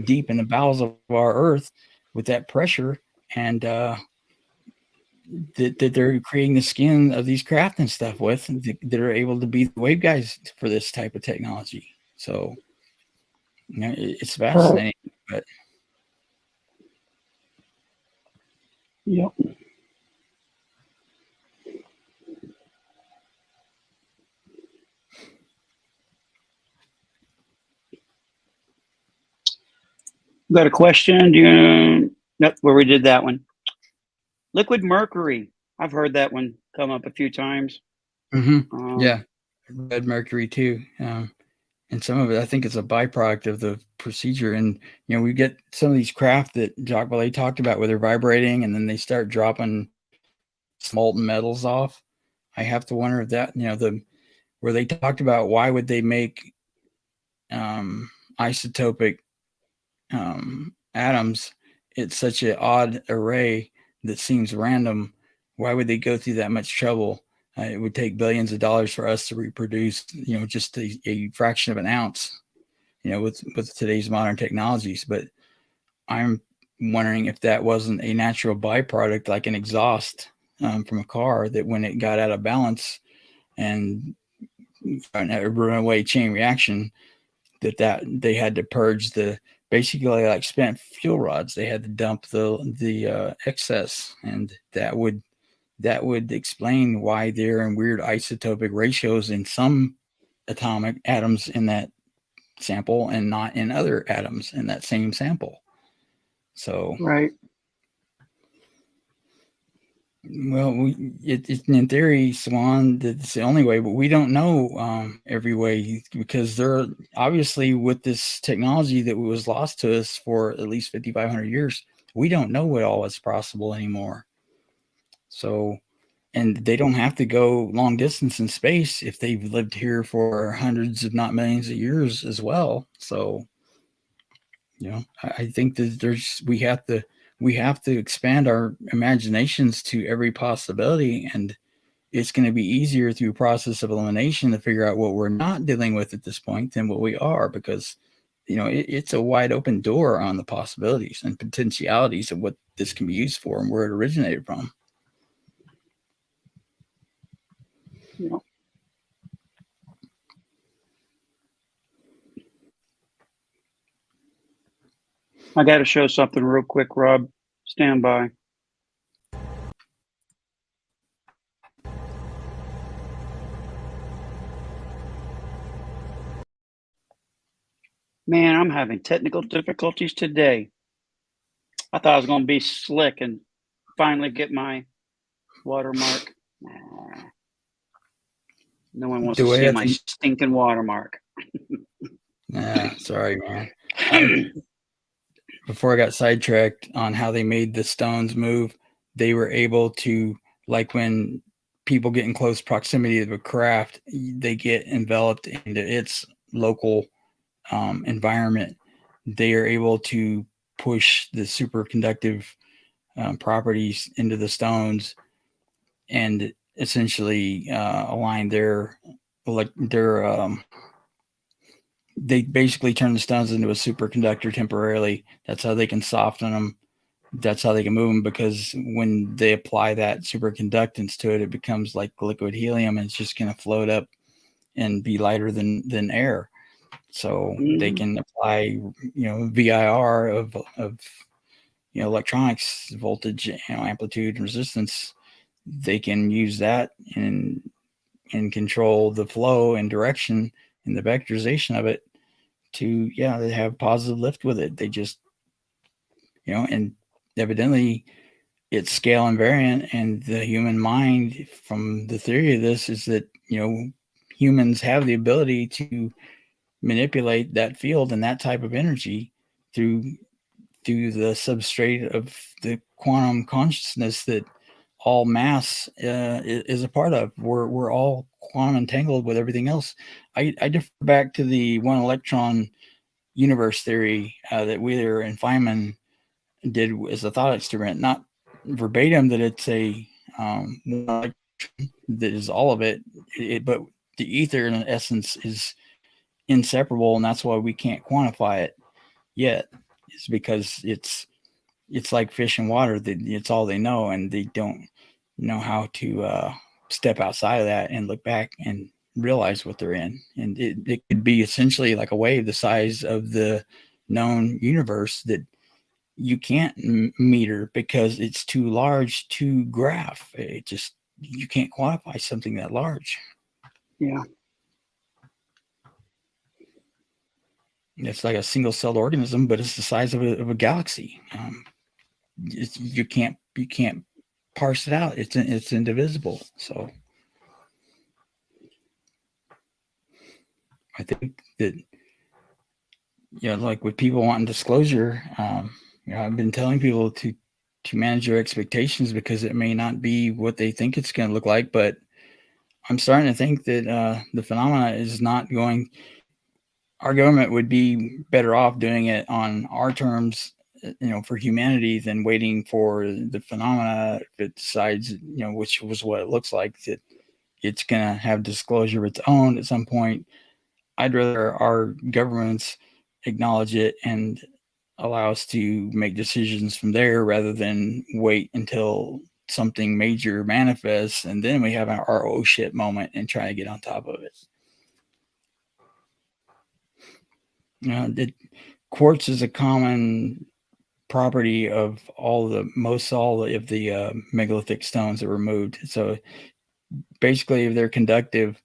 deep in the bowels of our Earth with that pressure, and that they're creating the skin of these craft and stuff with that are able to be the wave guys for this type of technology. So, it's fascinating. But yep. Got a question? Nope, where we did that one. Liquid mercury. I've heard that one come up a few times. Yeah, red mercury too. And some of it, I think, is a byproduct of the procedure. And we get some of these craft that Jacques Vallée talked about, where they're vibrating and then they start dropping molten metals off. I have to wonder if that, where they talked about why would they make isotopic atoms. It's such an odd array that seems random. Why would they go through that much trouble It would take billions of dollars for us to reproduce, just a fraction of an ounce, with today's modern technologies. But I'm wondering if that wasn't a natural byproduct, like an exhaust from a car, that when it got out of balance and a runaway chain reaction, that they had to purge basically like spent fuel rods. They had to dump the excess, and that would explain why they're in weird isotopic ratios in some atomic atoms in that sample and not in other atoms in that same sample. So, Right. well, it's in theory, Swan, that's the only way, but we don't know every way, because they're obviously, with this technology that was lost to us for at least 5,500 years, we don't know what all is possible anymore. So, and they don't have to go long distance in space if they've lived here for hundreds, if not millions of years as well. So, I think that we have to expand our imaginations to every possibility, and it's going to be easier through a process of elimination to figure out what we're not dealing with at this point than what we are, because it's a wide open door on the possibilities and potentialities of what this can be used for and where it originated from. Yeah. I got to show something real quick, Rob. Stand by. Man, I'm having technical difficulties today. I thought I was going to be slick and finally get my watermark. No one wants to see my stinking watermark. Sorry, man. Before I got sidetracked on how they made the stones move, they were able to, like when people get in close proximity of a craft, they get enveloped into its local environment. They are able to push the superconductive properties into the stones and essentially align they basically turn the stones into a superconductor temporarily. That's how they can soften them. That's how they can move them, because when they apply that superconductance to it, it becomes like liquid helium, and it's just going to float up and be lighter than air. So they can apply, VIR of electronics, voltage, amplitude, and resistance. They can use that and control the flow and direction and the vectorization of it to, they have positive lift with it. They just, and evidently it's scale invariant, and the human mind, from the theory of this, is that, humans have the ability to manipulate that field and that type of energy through the substrate of the quantum consciousness that all mass is a part of. We're all quantum entangled with everything else. I defer back to the one electron universe theory that Wheeler and Feynman did as a thought experiment, not verbatim that it's a one electron that is all of it, but the ether in essence is inseparable, and that's why we can't quantify it yet. It's because it's like fish in water. It's all they know, and they don't know how to step outside of that and look back and realize what they're in. And it could be essentially like a wave the size of the known universe that you can't meter because it's too large to graph. It just, you can't quantify something that large. Yeah. It's like a single-celled organism, but it's the size of a galaxy. You can't parse it out. It's indivisible. So I think that, like with people wanting disclosure, I've been telling people to manage their expectations, because it may not be what they think it's going to look like. But I'm starting to think that the phenomena is not going. Our government would be better off doing it on our terms, for humanity, than waiting for the phenomena if it decides, which was what it looks like, that it's going to have disclosure of its own at some point. I'd rather our governments acknowledge it and allow us to make decisions from there rather than wait until something major manifests and then we have our oh shit moment and try to get on top of it. Quartz is a common property of all of the megalithic stones that were moved. So basically, if they're conductive,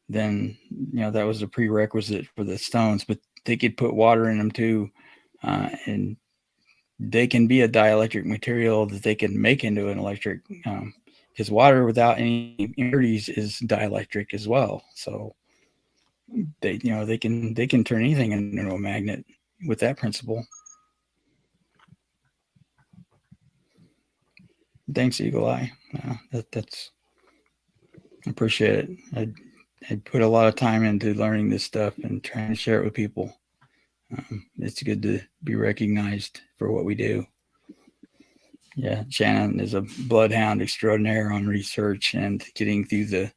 then that was a prerequisite for the stones. But they could put water in them too, and they can be a dielectric material that they can make into an electric. Because water without any impurities is dielectric as well. So they can turn anything into a magnet with that principle. Thanks, Eagle Eye. That's I appreciate it. I put a lot of time into learning this stuff and trying to share it with people. It's good to be recognized for what we do. Yeah, Shannon is a bloodhound extraordinaire on research and getting through the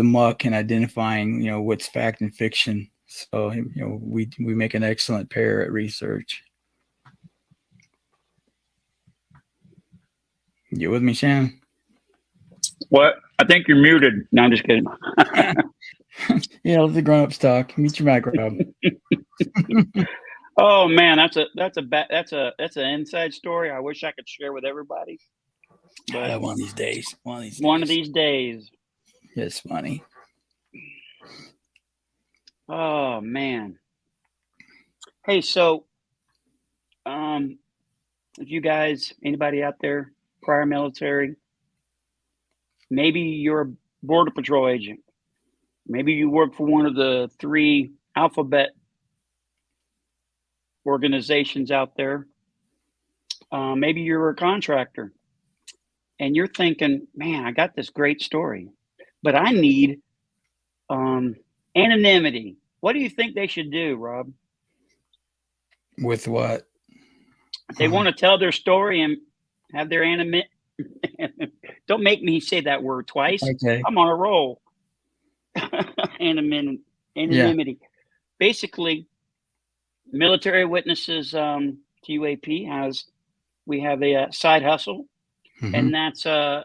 muck and identifying what's fact and fiction. So we make an excellent pair at research. You with me, Shannon? What? I think you're muted. No, I'm just kidding. Yeah, let the grown-ups talk. Meet your mic, Rob. Oh man, that's an inside story. I wish I could share with everybody. But One of these days. One of these days. It's funny. Oh man. Hey, so if you guys, anybody out there, prior military, maybe you're a border patrol agent, maybe you work for one of the 3 alphabet organizations out there, maybe you're a contractor and you're thinking, man, I got this great story, but I need anonymity. What do you think they should do, Rob? With what? They want to tell their story and have their anonymity. Don't make me say that word twice. Okay. I'm on a roll. Anonymity. Yeah. Basically, military witnesses to UAP we have a side hustle, and that's going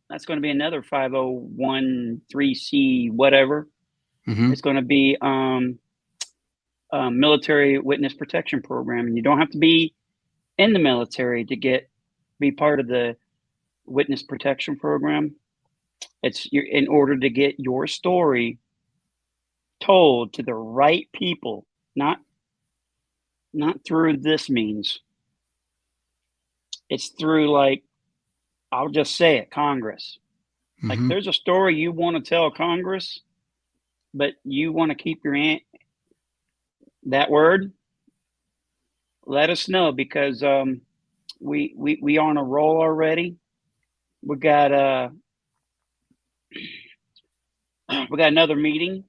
to be another 501(c) whatever. It's going to be military witness protection program, and you don't have to be in the military to be part of the witness protection program. It's in order to get your story told to the right people, not through this means. It's through, like, I'll just say it, Congress. Like, there's a story you want to tell Congress, but you want to keep that word. Let us know, because we on a roll already. We got another meeting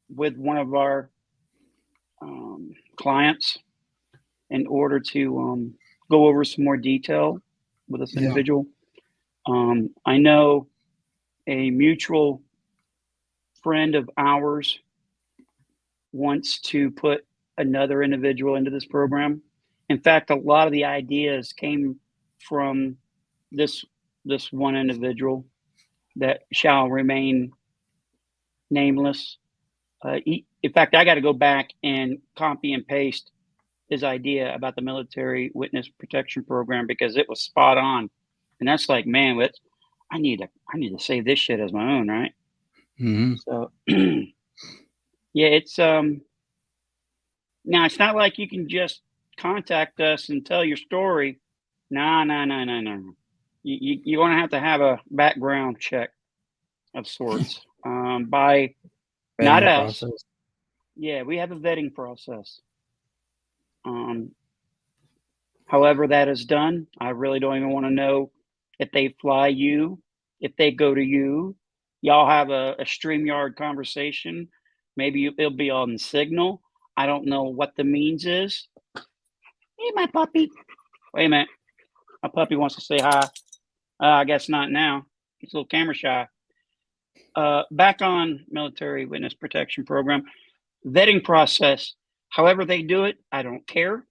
with one of our clients in order to go over some more detail with this individual. I know a mutual friend of ours wants to put another individual into this program. In fact, a lot of the ideas came from this one individual that shall remain nameless. In fact, I got to go back and copy and paste his idea about the military witness protection program, because it was spot on. And that's like, man, I need to say this shit as my own, right? So yeah, it's now it's not like you can just contact us and tell your story. No. You're going to have a background check of sorts by not us. Process. Yeah, we have a vetting process. However that is done, I really don't even want to know if they fly you, if they go to you. Y'all have a StreamYard conversation. Maybe it'll be on Signal. I don't know what the means is. Hey, my puppy. Wait a minute. My puppy wants to say hi. I guess not now. He's a little camera shy. Back on military witness protection program, vetting process, however they do it, I don't care.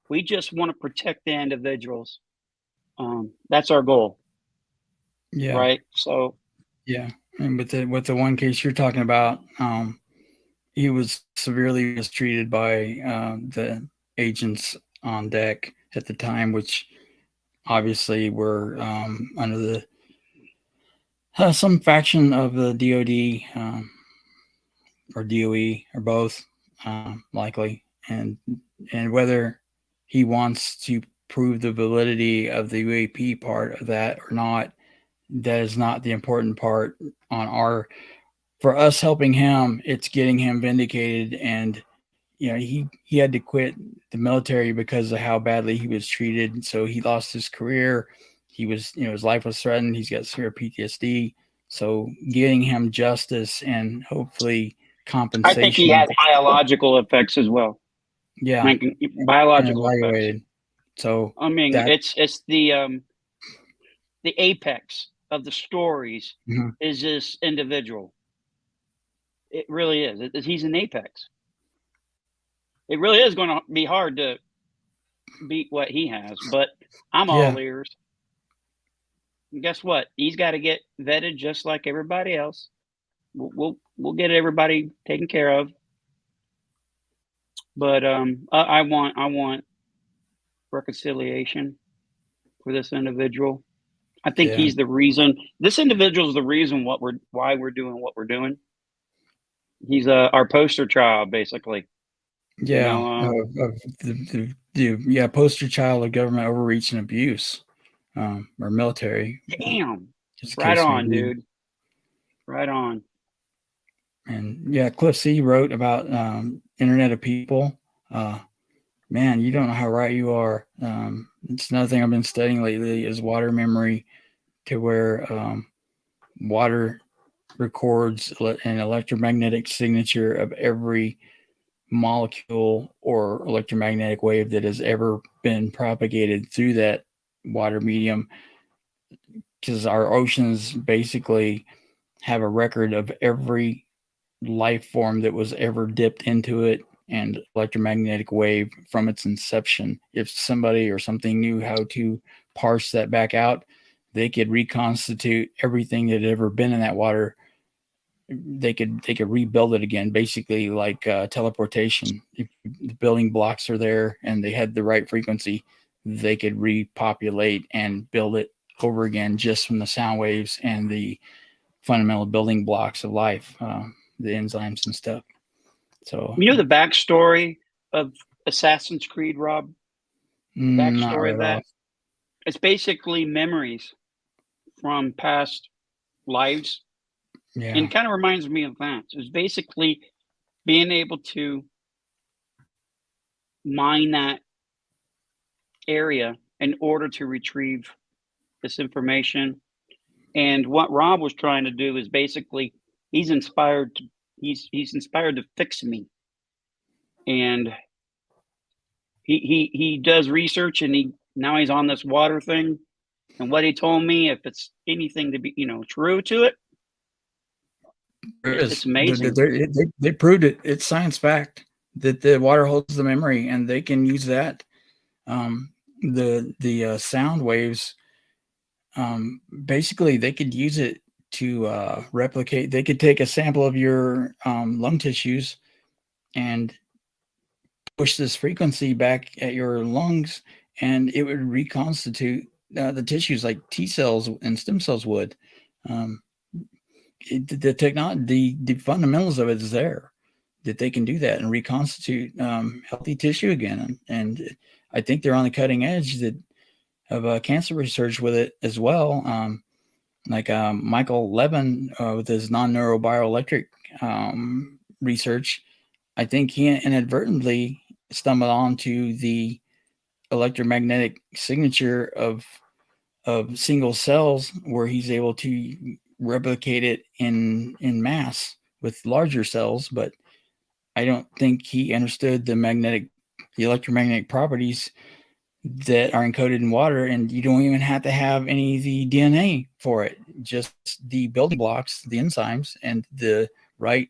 We just want to protect the individuals. That's our goal, Yeah. right? So Yeah. And with the one case you're talking about, he was severely mistreated by the agents on deck at the time, which obviously were under the some faction of the DoD or DOE or both, likely, and whether he wants to prove the validity of the UAP part of that or not, that is not the important part on our. For us helping him, it's getting him vindicated, and he had to quit the military because of how badly he was treated. So he lost his career. He was, his life was threatened. He's got severe PTSD. So getting him justice and hopefully I think he had compensation. biological effects as well. Yeah, Like, and biological effects. evaluated. So I mean, that, it's the apex of the stories Mhm. is this individual. It really is. He's an apex. It really is going to be hard to beat what he has, but I'm Yeah. all ears. And guess what? He's got to get vetted just like everybody else. We'll get everybody taken care of. But I want reconciliation for this individual. I think Yeah. he's the reason. This individual is the reason why we're doing what we're doing. He's our poster child, basically. Yeah, of the poster child of government overreach and abuse, or military. Damn, Just right case may on, be. dude. Right on. And yeah, Cliff C wrote about Internet of People. Man, you don't know how right you are. It's another thing I've been studying lately is water memory, to where water records an electromagnetic signature of every molecule or electromagnetic wave that has ever been propagated through that water medium, because our oceans basically have a record of every life form that was ever dipped into it and electromagnetic wave from its inception. If somebody or something knew how to parse that back out, they could reconstitute everything that had ever been in that water. They could rebuild it again, basically like teleportation. If the building blocks are there and they had the right frequency, they could repopulate and build it over again just from the sound waves and the fundamental building blocks of life, the enzymes and stuff. So You know the backstory of Assassin's Creed, Rob? The backstory of that? It's basically memories from past lives. Yeah. And it kind of reminds me of that. It's basically being able to mine that area in order to retrieve this information. And what Rob was trying to do is basically he's inspired to fix me. And he does research, and now he's on this water thing. And what he told me, if it's anything to be true to it, it's amazing. They proved it. It's science fact that the water holds the memory, and they can use that. The sound waves, basically, they could use it to replicate. They could take a sample of your lung tissues and push this frequency back at your lungs, and it would reconstitute the tissues like T cells and stem cells would. The technology, the fundamentals of it is there, that they can do that and reconstitute healthy tissue again. And I think they're on the cutting edge of cancer research with it as well. Like Michael Levin with his non-neurobioelectric research, I think he inadvertently stumbled onto the electromagnetic signature of single cells, where he's able to replicate it in mass with larger cells. But I don't think he understood the electromagnetic properties that are encoded in water, and you don't even have to have any of the DNA for it. Just the building blocks, the enzymes, and the right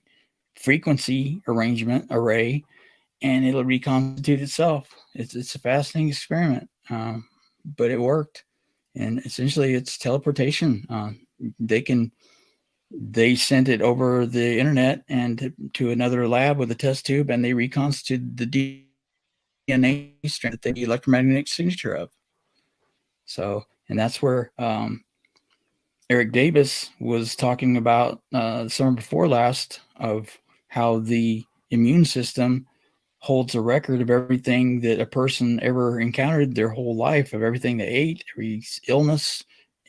frequency arrangement array, and it'll reconstitute itself. It's a fascinating experiment, but it worked. And essentially, it's teleportation. They sent it over the internet and to another lab with a test tube, and they reconstituted the DNA strand that they the electromagnetic signature of. So, and that's where Eric Davis was talking about the summer before last of how the immune system holds a record of everything that a person ever encountered their whole life, of everything they ate, every illness,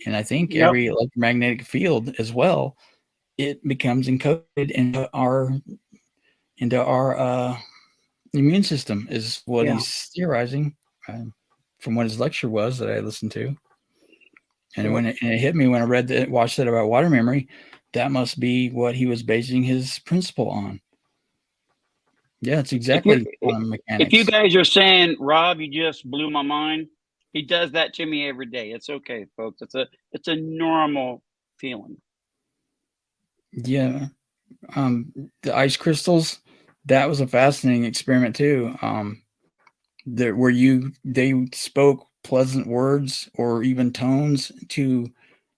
and I think Yep. every electromagnetic field as well. It becomes encoded into our immune system, is what Yeah. he's theorizing from what his lecture was that I listened to. And Yep. when it hit me when I watched that about water memory, that must be what he was basing his principle on. Yeah, it's exactly If you mechanics. guys are saying, Rob, you just blew my mind, he does that to me every day. It's okay, folks. It's a normal feeling. Yeah. The ice crystals, that was a fascinating experiment too. They spoke pleasant words or even tones to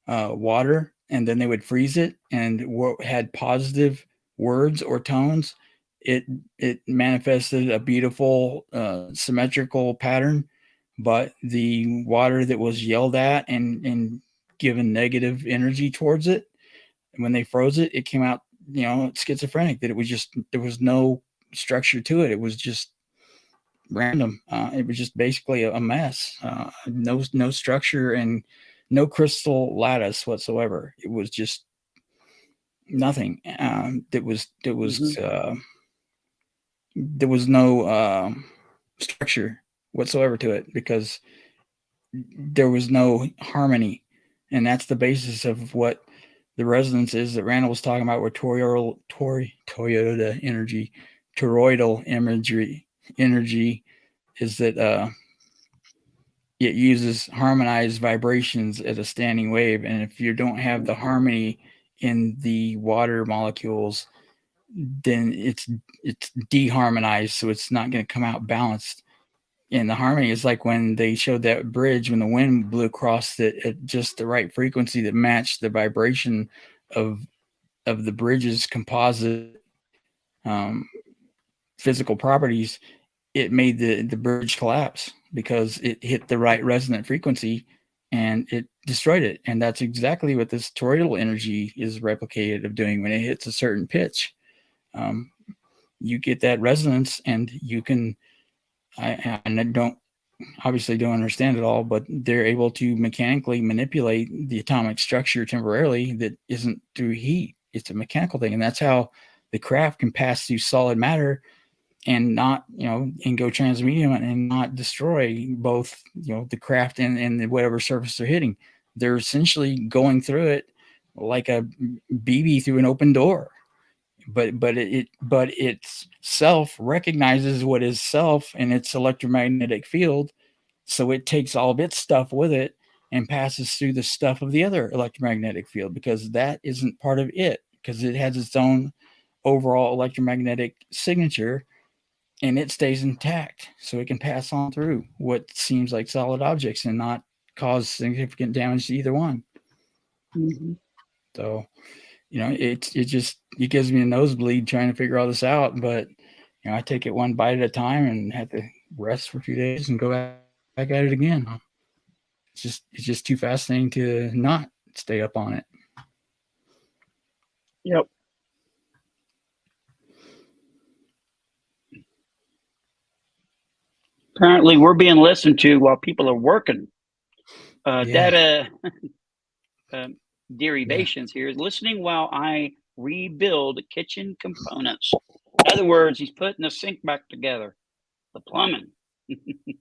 water, and then they would freeze it, and what had positive words or tones, it manifested a beautiful symmetrical pattern. But the water that was yelled at and given negative energy towards it, when they froze it, it came out schizophrenic. That it was just, there was no structure to it. It was just random. It was just basically a mess. No structure and no crystal lattice whatsoever. It was just nothing. There was no structure whatsoever to it, because there was no harmony, and that's the basis of what the resonance is that Randall was talking about, where toroidal energy is that it uses harmonized vibrations as a standing wave. And if you don't have the harmony in the water molecules, then it's deharmonized, so it's not going to come out balanced. And the harmony is like when they showed that bridge, when the wind blew across it at just the right frequency that matched the vibration of the bridge's composite physical properties, it made the bridge collapse because it hit the right resonant frequency and it destroyed it. And that's exactly what this toroidal energy is replicated of doing. When it hits a certain pitch, you get that resonance, and you can, I don't understand it all, but they're able to mechanically manipulate the atomic structure temporarily that isn't through heat. It's a mechanical thing. And that's how the craft can pass through solid matter and not, and go transmedium and not destroy both, the craft and whatever surface they're hitting. They're essentially going through it like a BB through an open door. But its self recognizes what is self in its electromagnetic field, so it takes all of its stuff with it and passes through the stuff of the other electromagnetic field, because that isn't part of it, because it has its own overall electromagnetic signature, and it stays intact, so it can pass on through what seems like solid objects and not cause significant damage to either one. Mm-hmm. So, it gives me a nosebleed trying to figure all this out. But I take it one bite at a time and have to rest for a few days and go back at it again. It's just too fascinating to not stay up on it. Yep. Apparently, we're being listened to while people are working. Data derivations here is listening while I rebuild kitchen components. In other words, he's putting the sink back together. The plumbing. It's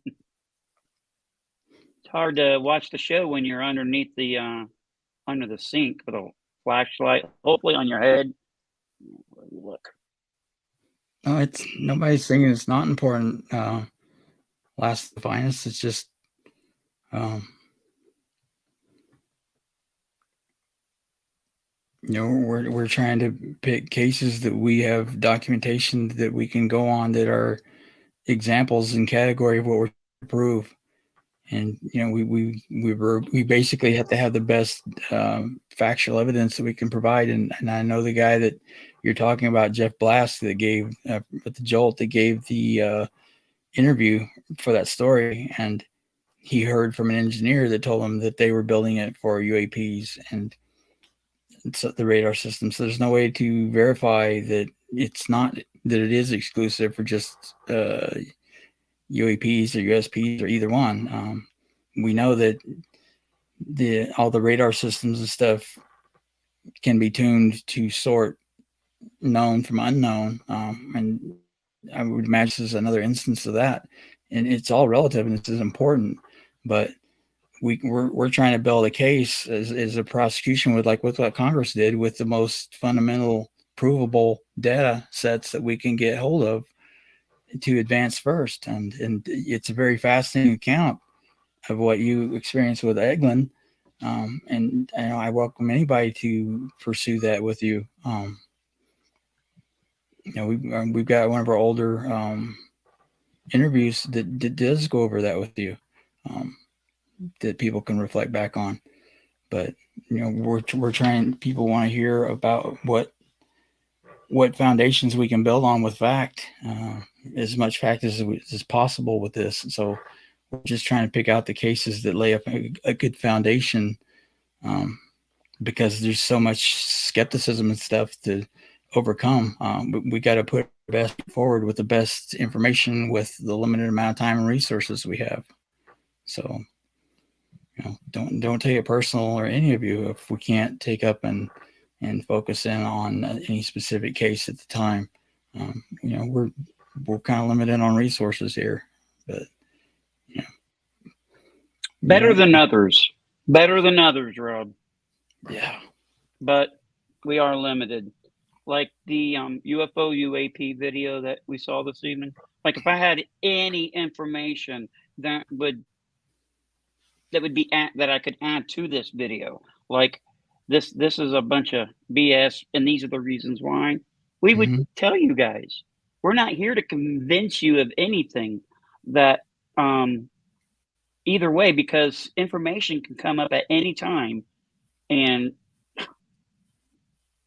hard to watch the show when you're underneath the under the sink with a flashlight, hopefully on your head. Where you look. No, it's nobody's saying it's not important. Last the finest. It's just We're trying to pick cases that we have documentation that we can go on that are examples and category of what we're trying to prove. And we basically have to have the best factual evidence that we can provide. And I know the guy that you're talking about, Jeff Blast, that gave with the Jolt, that gave the interview for that story, and he heard from an engineer that told him that they were building it for UAPs and the radar system. So there's no way to verify that it's not, that it is exclusive for just UAPs or USPs or either one. We know that all the radar systems and stuff can be tuned to sort known from unknown, and I would imagine this is another instance of that. And it's all relative, and this is important, but we're trying to build a case as a prosecution with, like, what Congress did, with the most fundamental provable data sets that we can get hold of to advance first. And it's a very fascinating account of what you experienced with Eglin. And I welcome anybody to pursue that with you. We've got one of our older interviews that does go over that with you, that people can reflect back on. But we're trying. People want to hear about what foundations we can build on with fact, as much fact as possible with this. So we're just trying to pick out the cases that lay up a good foundation, because there's so much skepticism and stuff to overcome. But we got to put our best forward with the best information with the limited amount of time and resources we have. So don't take it personal, or any of you, if we can't take up and focus in on any specific case at the time. We're kind of limited on resources here, but better than others, Rob. Yeah, but we are limited. Like the UFO UAP video that we saw this evening. Like, if I had any information that would be that I could add to this video, like this is a bunch of BS, and these are the reasons why, we would tell you guys. We're not here to convince you of anything. That either way, because information can come up at any time, and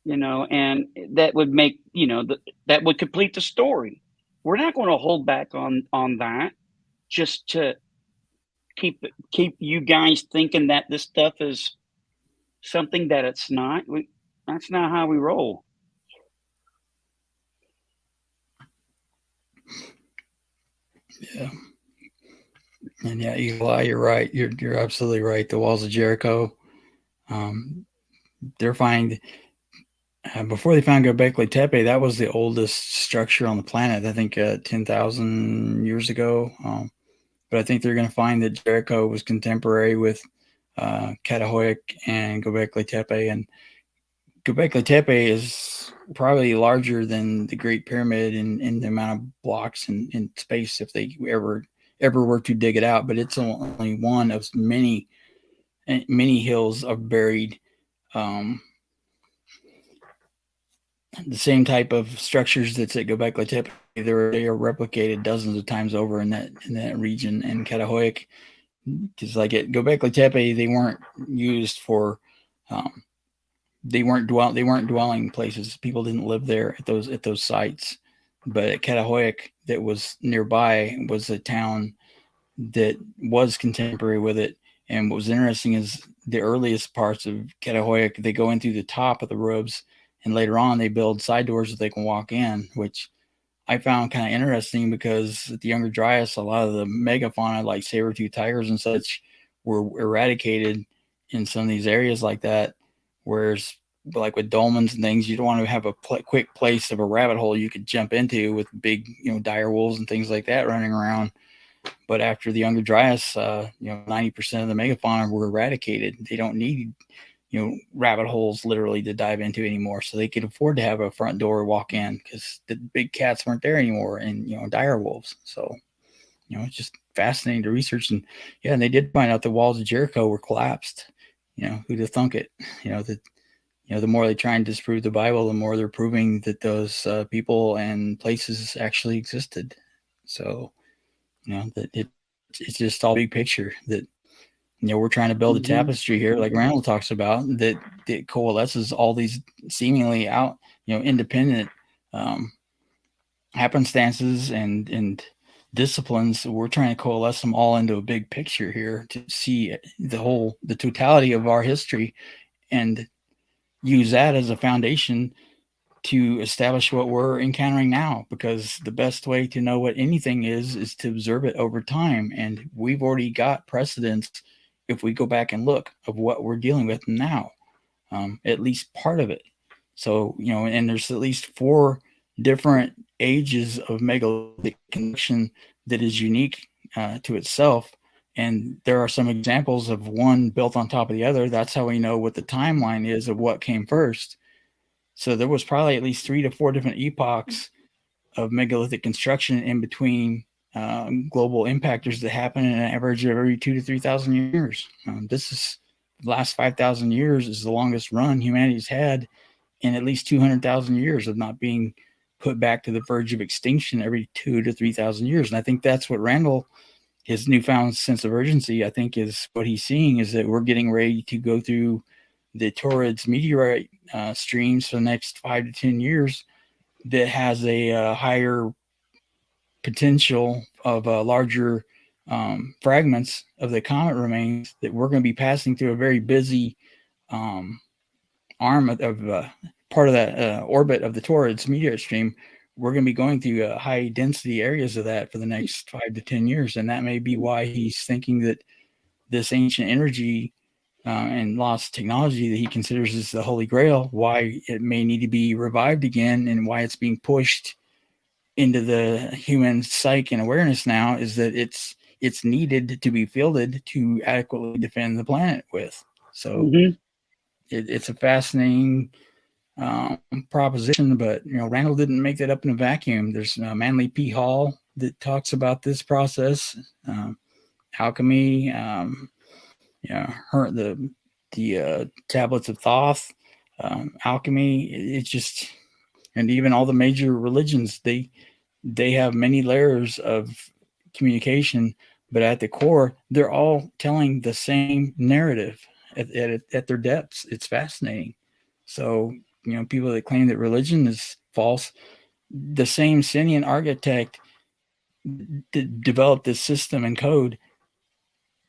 and that would make that would complete the story. We're not going to hold back on that just to keep you guys thinking that this stuff is something that it's not. That's not how we roll. Yeah. And yeah, Eli, you're right. You're absolutely right. The walls of Jericho, they're finding, before they found Göbekli Tepe, that was the oldest structure on the planet. I think 10,000 years ago. But I think they're going to find that Jericho was contemporary with Catahoyuk and Göbekli Tepe. And Göbekli Tepe is probably larger than the Great Pyramid in the amount of blocks in space, if they ever were to dig it out. But it's only one of many hills of buried, the same type of structures that's at Göbekli Tepe. They are replicated dozens of times over in that region. And Catahoyuk, because like at Göbekli Tepe, they weren't used for, they weren't dwelling places. People didn't live there at those sites. But at Catahoyuk, that was nearby, was a town that was contemporary with it. And what was interesting is the earliest parts of Catahoyuk, they go in through the top of the roofs, and later on they build side doors that they can walk in, which I found kind of interesting, because at the Younger Dryas, a lot of the megafauna like saber-toothed tigers and such were eradicated in some of these areas like that. Whereas, like with dolmens and things, you don't want to have a quick place of a rabbit hole you could jump into with big, dire wolves and things like that running around. But after the Younger Dryas, 90% of the megafauna were eradicated. They don't need, rabbit holes literally to dive into anymore. So they could afford to have a front door walk in, because the big cats weren't there anymore, and dire wolves. So it's just fascinating to research. And yeah, and they did find out the walls of Jericho were collapsed. Who'd have thunk it? The more they try and disprove the Bible, the more they're proving that those people and places actually existed. So, that it's just all big picture that, we're trying to build a tapestry here, like Randall talks about, that coalesces all these seemingly out, independent happenstances and disciplines. We're trying to coalesce them all into a big picture here to see the totality of our history and use that as a foundation to establish what we're encountering now, because the best way to know what anything is to observe it over time. And we've already got precedents, if we go back and look, of what we're dealing with now, at least part of it. So, and there's at least 4 different ages of megalithic construction that is unique to itself. And there are some examples of one built on top of the other. That's how we know what the timeline is of what came first. So there was probably at least 3 to 4 different epochs of megalithic construction in between global impactors that happen in an average of every 2 to 3,000 years. This is the last 5,000 years is the longest run humanity's had in at least 200,000 years of not being put back to the verge of extinction every 2 to 3,000 years. And I think that's what Randall, his newfound sense of urgency, I think is what he's seeing, is that we're getting ready to go through the Taurids meteorite streams for the next 5 to 10 years that has a higher potential of larger fragments of the comet remains, that we're going to be passing through a very busy arm of part of that orbit of the Taurids meteorite stream. We're going to be going through high density areas of that for the next 5 to 10 years. And that may be why he's thinking that this ancient energy and lost technology that he considers as the Holy Grail, why it may need to be revived again, and why it's being pushed into the human psyche and awareness now, is that it's needed to be fielded to adequately defend the planet with. So it's a fascinating proposition, but Randall didn't make that up in a vacuum. There's Manly P. Hall that talks about this process, alchemy, the tablets of Thoth, alchemy. It's just, and even all the major religions, they have many layers of communication, but at the core, they're all telling the same narrative at their depths. It's fascinating. So, people that claim that religion is false, the same sentient architect developed this system and code,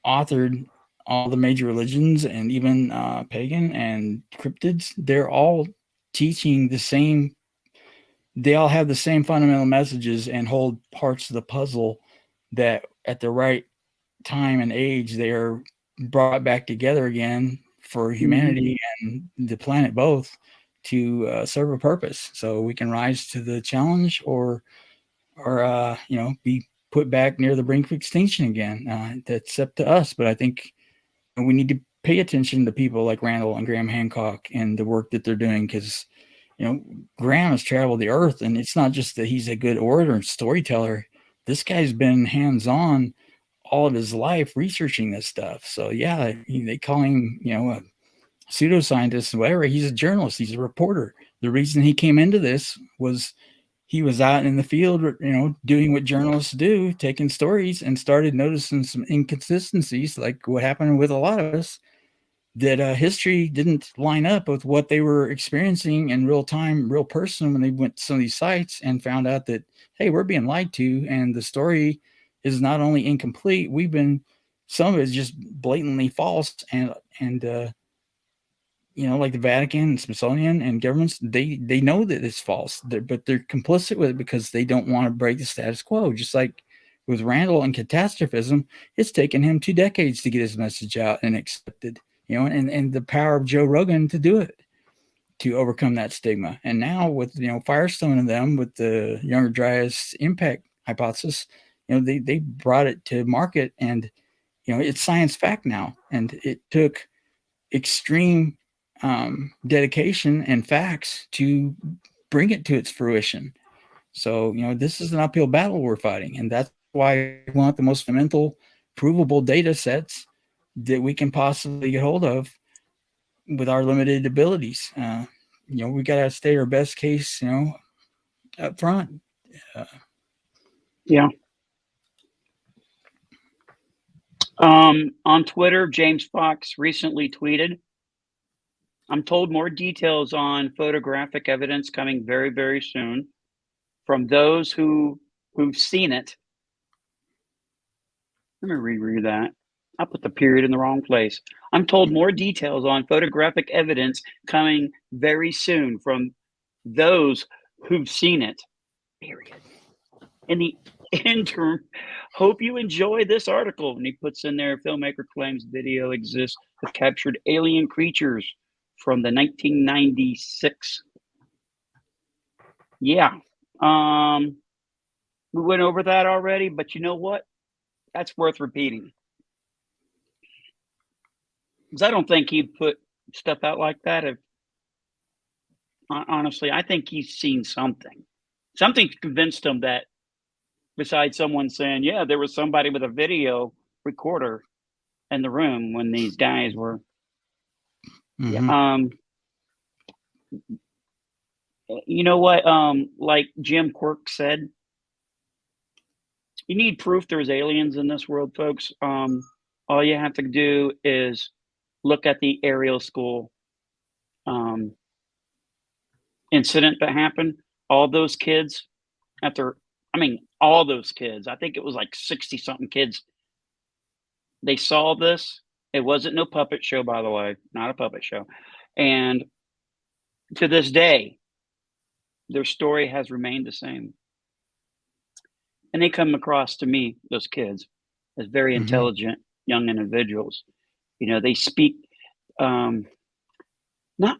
authored all the major religions, and even pagan and cryptids. They're all teaching the same. They all have the same fundamental messages and hold parts of the puzzle that at the right time and age, they are brought back together again for humanity and the planet both, to serve a purpose. So we can rise to the challenge or be put back near the brink of extinction again. That's up to us. But I think we need to pay attention to people like Randall and Graham Hancock and the work that they're doing, because Graham has traveled the earth, and it's not just that he's a good orator and storyteller. This guy's been hands-on all of his life researching this stuff. So yeah, they call him, a pseudoscientist, whatever. He's a journalist. He's a reporter. The reason he came into this was he was out in the field, doing what journalists do, taking stories, and started noticing some inconsistencies, like what happened with a lot of us, that history didn't line up with what they were experiencing in real time, real person, when they went to some of these sites and found out that, hey, we're being lied to, and the story is not only incomplete, some of it is just blatantly false, and like the Vatican and Smithsonian and governments, they know that it's false, but they're complicit with it because they don't want to break the status quo. Just like with Randall and catastrophism, it's taken him 2 decades to get his message out and accepted, and the power of Joe Rogan to do it, to overcome that stigma. And now with, Firestone and them, with the Younger Dryas impact hypothesis, they brought it to market, and, it's science fact now. And it took extreme dedication and facts to bring it to its fruition. So, this is an uphill battle we're fighting, and that's why we want the most fundamental, provable data sets that we can possibly get hold of with our limited abilities. We got to stay our best case, up front. Yeah. On Twitter, James Fox recently tweeted, "I'm told more details on photographic evidence coming very, very soon from those who've seen it." Let me reread that. I put the period in the wrong place. "I'm told more details on photographic evidence coming very soon from those who've seen it. Period. In the interim, hope you enjoy this article." And he puts in there, filmmaker claims video exists that captured alien creatures from the 1996. Yeah. We went over that already, but you know what? That's worth repeating. Because I don't think he'd put stuff out like that if, honestly, I think he's seen something. Something convinced him that, besides someone saying, yeah, there was somebody with a video recorder in the room when these guys were. Mm-hmm. You know what? Like Jim Quirk said, you need proof there's aliens in this world, folks. All you have to do is look at the Ariel School incident that happened. All those kids, all those kids, I think it was like 60 something kids, they saw this. It wasn't no puppet show, by the way, not a puppet show. And to this day, their story has remained the same. And they come across to me, those kids, as very intelligent young individuals. They speak not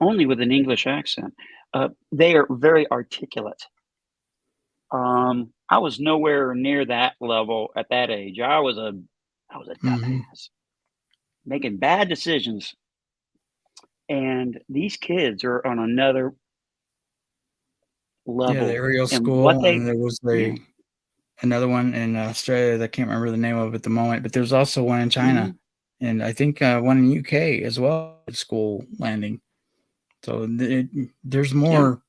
only with an English accent, they are very articulate. I was nowhere near that level at that age. I was a dumbass, making bad decisions. And these kids are on another level. Yeah, the Ariel School, and there was another one in Australia that I can't remember the name of at the moment, but there's also one in China, and I think one in UK as well, school landing. So there's more.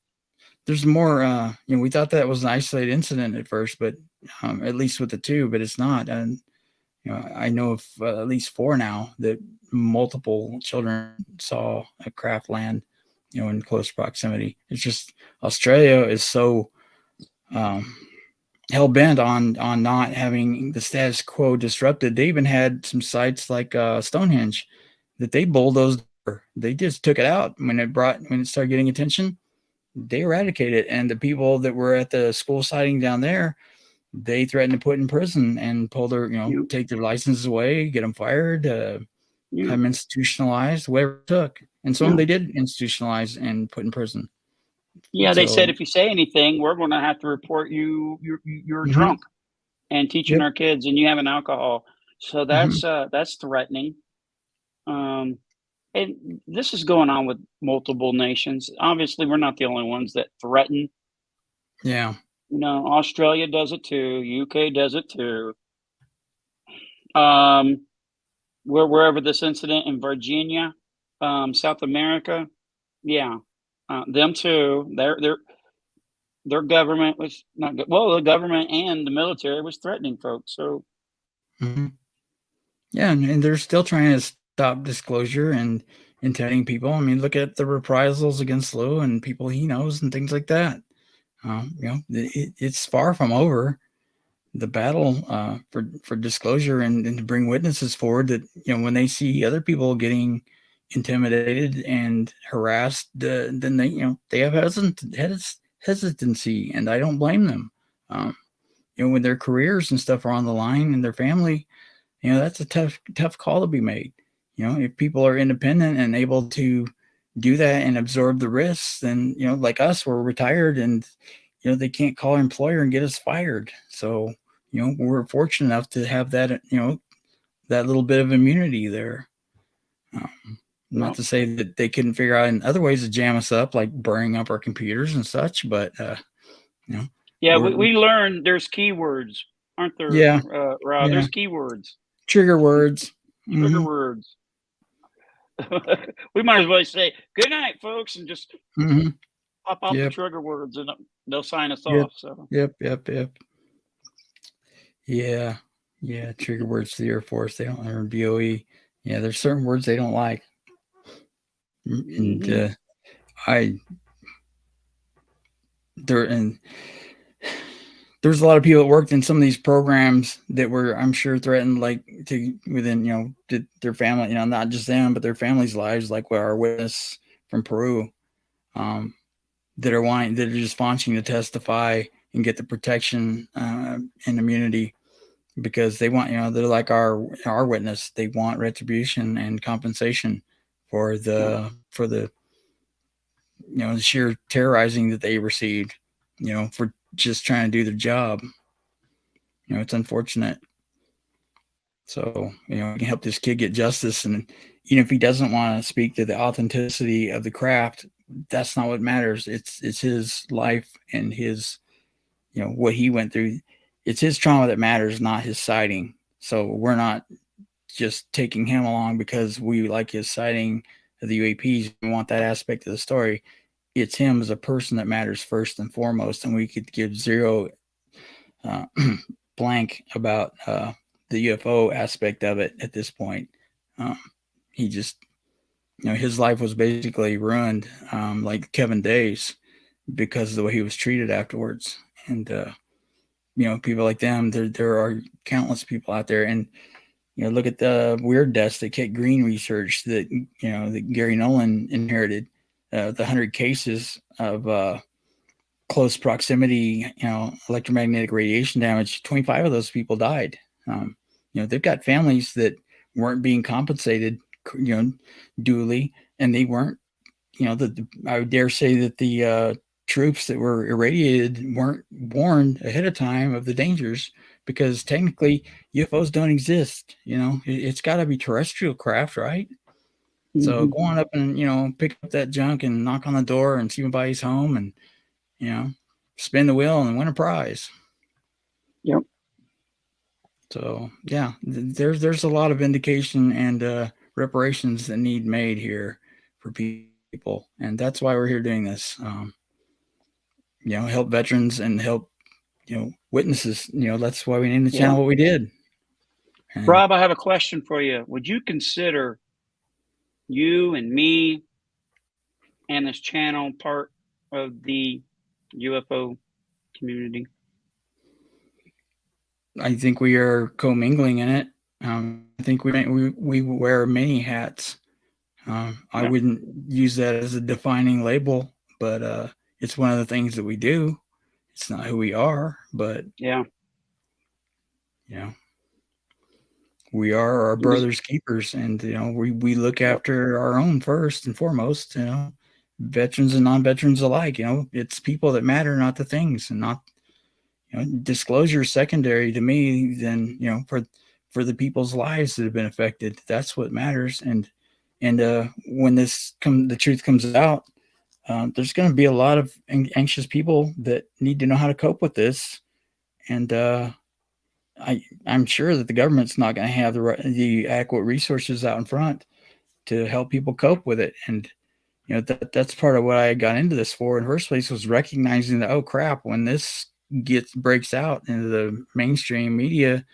There's more. We thought that was an isolated incident at first, but at least with the two, but it's not. And I know of at least 4 now that multiple children saw a craft land, in close proximity. It's just Australia is so hell bent on not having the status quo disrupted. They even had some sites like Stonehenge that they bulldozed. They just took it out when it started getting attention. They eradicated it, and the people that were at the school sighting down there, they threatened to put in prison and pull their, take their licenses away, get them fired, have them institutionalized, whatever it took. And some they did institutionalize and put in prison. Yeah, they said if you say anything, we're going to have to report you're drunk and teaching our kids, and you have an alcohol. So that's threatening. And this is going on with multiple nations. Obviously, we're not the only ones that threaten. Yeah. Australia does it too. UK does it too. Wherever this incident in Virginia, South America, them too. Their government was not good. Well, the government and the military was threatening folks. So, yeah, and they're still trying to stop disclosure and intimidating people. I mean, look at the reprisals against Lou and people he knows and things like that. It's far from over. The battle for disclosure and to bring witnesses forward that, when they see other people getting intimidated and harassed, then they have hesitancy, and I don't blame them. When their careers and stuff are on the line and their family, that's a tough call to be made. If people are independent and able to do that and absorb the risks, then, like us, we're retired and, they can't call our employer and get us fired. So, we're fortunate enough to have that, that little bit of immunity there. Not to say that they couldn't figure out in other ways to jam us up, like burning up our computers and such, but, Yeah, we learned there's keywords. aren't there? Yeah. Rob, Yeah. there's keywords, Trigger words. trigger Mhm. words. We might as well say good night, folks, and just Mhm. pop out the Yep. trigger words, and they'll sign us Yep. off. So Yep. Yeah. Yeah. Trigger words to the Air Force. They don't learn BOE. Yeah. There's certain words they don't like. And Mhm. I there and there's a lot of people that worked in some of these programs that were, I'm sure, threatened, like to within, their family, not just them, but their families' lives, like our witness from Peru, um, that are just wanting to testify and get the protection and immunity because they want, they're like our witness. They want retribution and compensation for Yep. the the sheer terrorizing that they received, for just trying to do their job. It's unfortunate. So, we can help this kid get justice. And even if he doesn't want to speak to the authenticity of the craft, that's not what matters. It's his life and his, what he went through. It's his trauma that matters, not his sighting. So we're not just taking him along because we like his sighting of the UAPs. We want that aspect of the story. It's him as a person that matters first and foremost. And we could give zero uh, blank about the UFO aspect of it at this point. Um, he just, his life was basically ruined, like Kevin Day's, because of the way he was treated afterwards. And people like them, there are countless people out there. And look at the weird deaths that Kit Green researched that that Gary Nolan inherited. The 100 cases of close proximity, electromagnetic radiation damage. 25 of those people died. They've got families that weren't being compensated, duly, and they weren't. I would dare say that the troops that were irradiated weren't warned ahead of time of the dangers because technically UFOs don't exist. It's got to be terrestrial craft, right? So Mhm. go on up and pick up that junk and knock on the door and see somebody's home and you know, spin the wheel and win a prize. Yep. So yeah, there's a lot of vindication and reparations that need made here for people, and that's why we're here doing this. Help veterans and help witnesses. That's why we named the Yeah. channel what we did. And Rob, I have a question for you. Would you consider you and me and this channel part of the UFO community? I think we are commingling in it. I think we wear many hats. I Yeah. wouldn't use that as a defining label, but it's one of the things that we do. It's not who we are, but Yeah. we are our I'm just, brother's keepers, and we look yep. after our own first and foremost. Veterans and non-veterans alike. It's people that matter, not the things, and not disclosure is secondary to me. Then for the people's lives that have been affected, that's what matters. And when the truth comes out, there's going to be a lot of anxious people that need to know how to cope with this, and I'm sure that the government's not going to have the adequate resources out in front to help people cope with it. And that's part of what I got into this for in the first place, was recognizing that, oh crap, when this breaks out into the mainstream media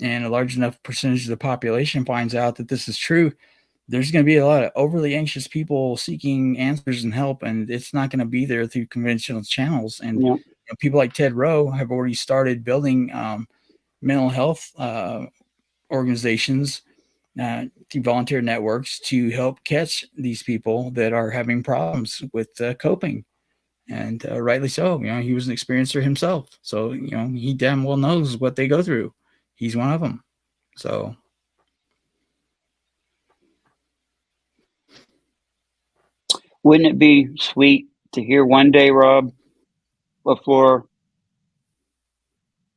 and a large enough percentage of the population finds out that this is true, there's going to be a lot of overly anxious people seeking answers and help, and it's not going to be there through conventional channels. And Yep. people like Ted Rowe have already started building mental health organizations, volunteer networks to help catch these people that are having problems with coping. And rightly so. He was an experiencer himself. So, he damn well knows what they go through. He's one of them. So, Wouldn't it be sweet to hear one day, Rob, before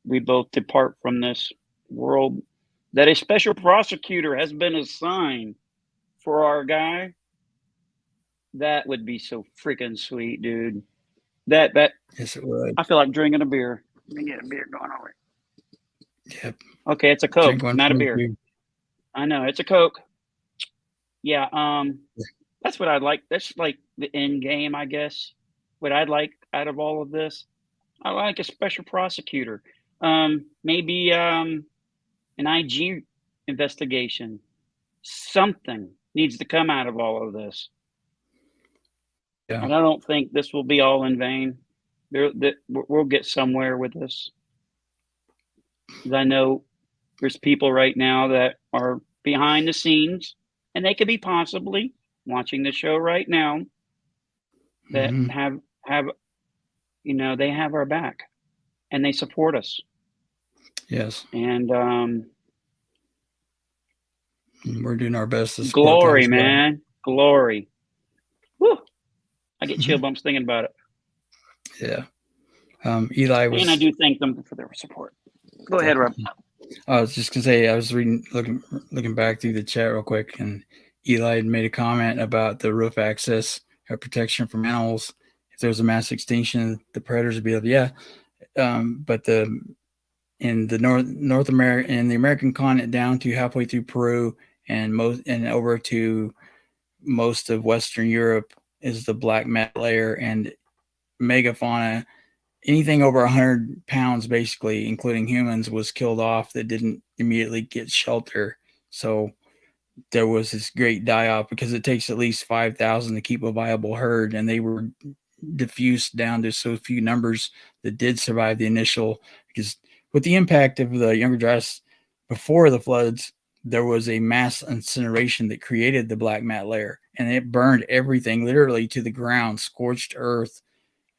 we both depart from this world, that a special prosecutor has been assigned for our guy? That would be so freaking sweet, dude. That yes, it would. I feel like drinking a beer. Let me get a beer going over. Yep. Okay, it's a Coke, Drink one not a for me, beer. too. I know it's a Coke. Yeah, that's what I'd like. That's like the end game, I guess. What I'd like out of all of this, I like a special prosecutor. Maybe an IG investigation. Something needs to come out of all of this, Yeah. and I don't think this will be all in vain. We'll get somewhere with this. 'Cause I know there's people right now that are behind the scenes, and they could be possibly watching the show right now that Mhm. have they have our back and they support us. Yes. And And we're doing our best to support them glory, as well. man, glory. Woo! I get chill Mhm. bumps thinking about it, Yeah. Eli and I was do thank them for their support. Go ahead, Rob. definitely. I was just gonna say I was looking back through the chat real quick, and Eli had made a comment about the roof access protection from animals. If there was a mass extinction, the predators would be able to, yeah. But in the North America, in the American continent down to halfway through Peru and over to most of Western Europe is the black mat layer and megafauna. Anything over 100 pounds, basically, including humans, was killed off that didn't immediately get shelter. So there was this great die off because it takes at least 5,000 to keep a viable herd, and they were diffused down to so few numbers that did survive the initial. Because with the impact of the Younger Dryas before the floods, there was a mass incineration that created the black mat layer, and it burned everything literally to the ground, scorched earth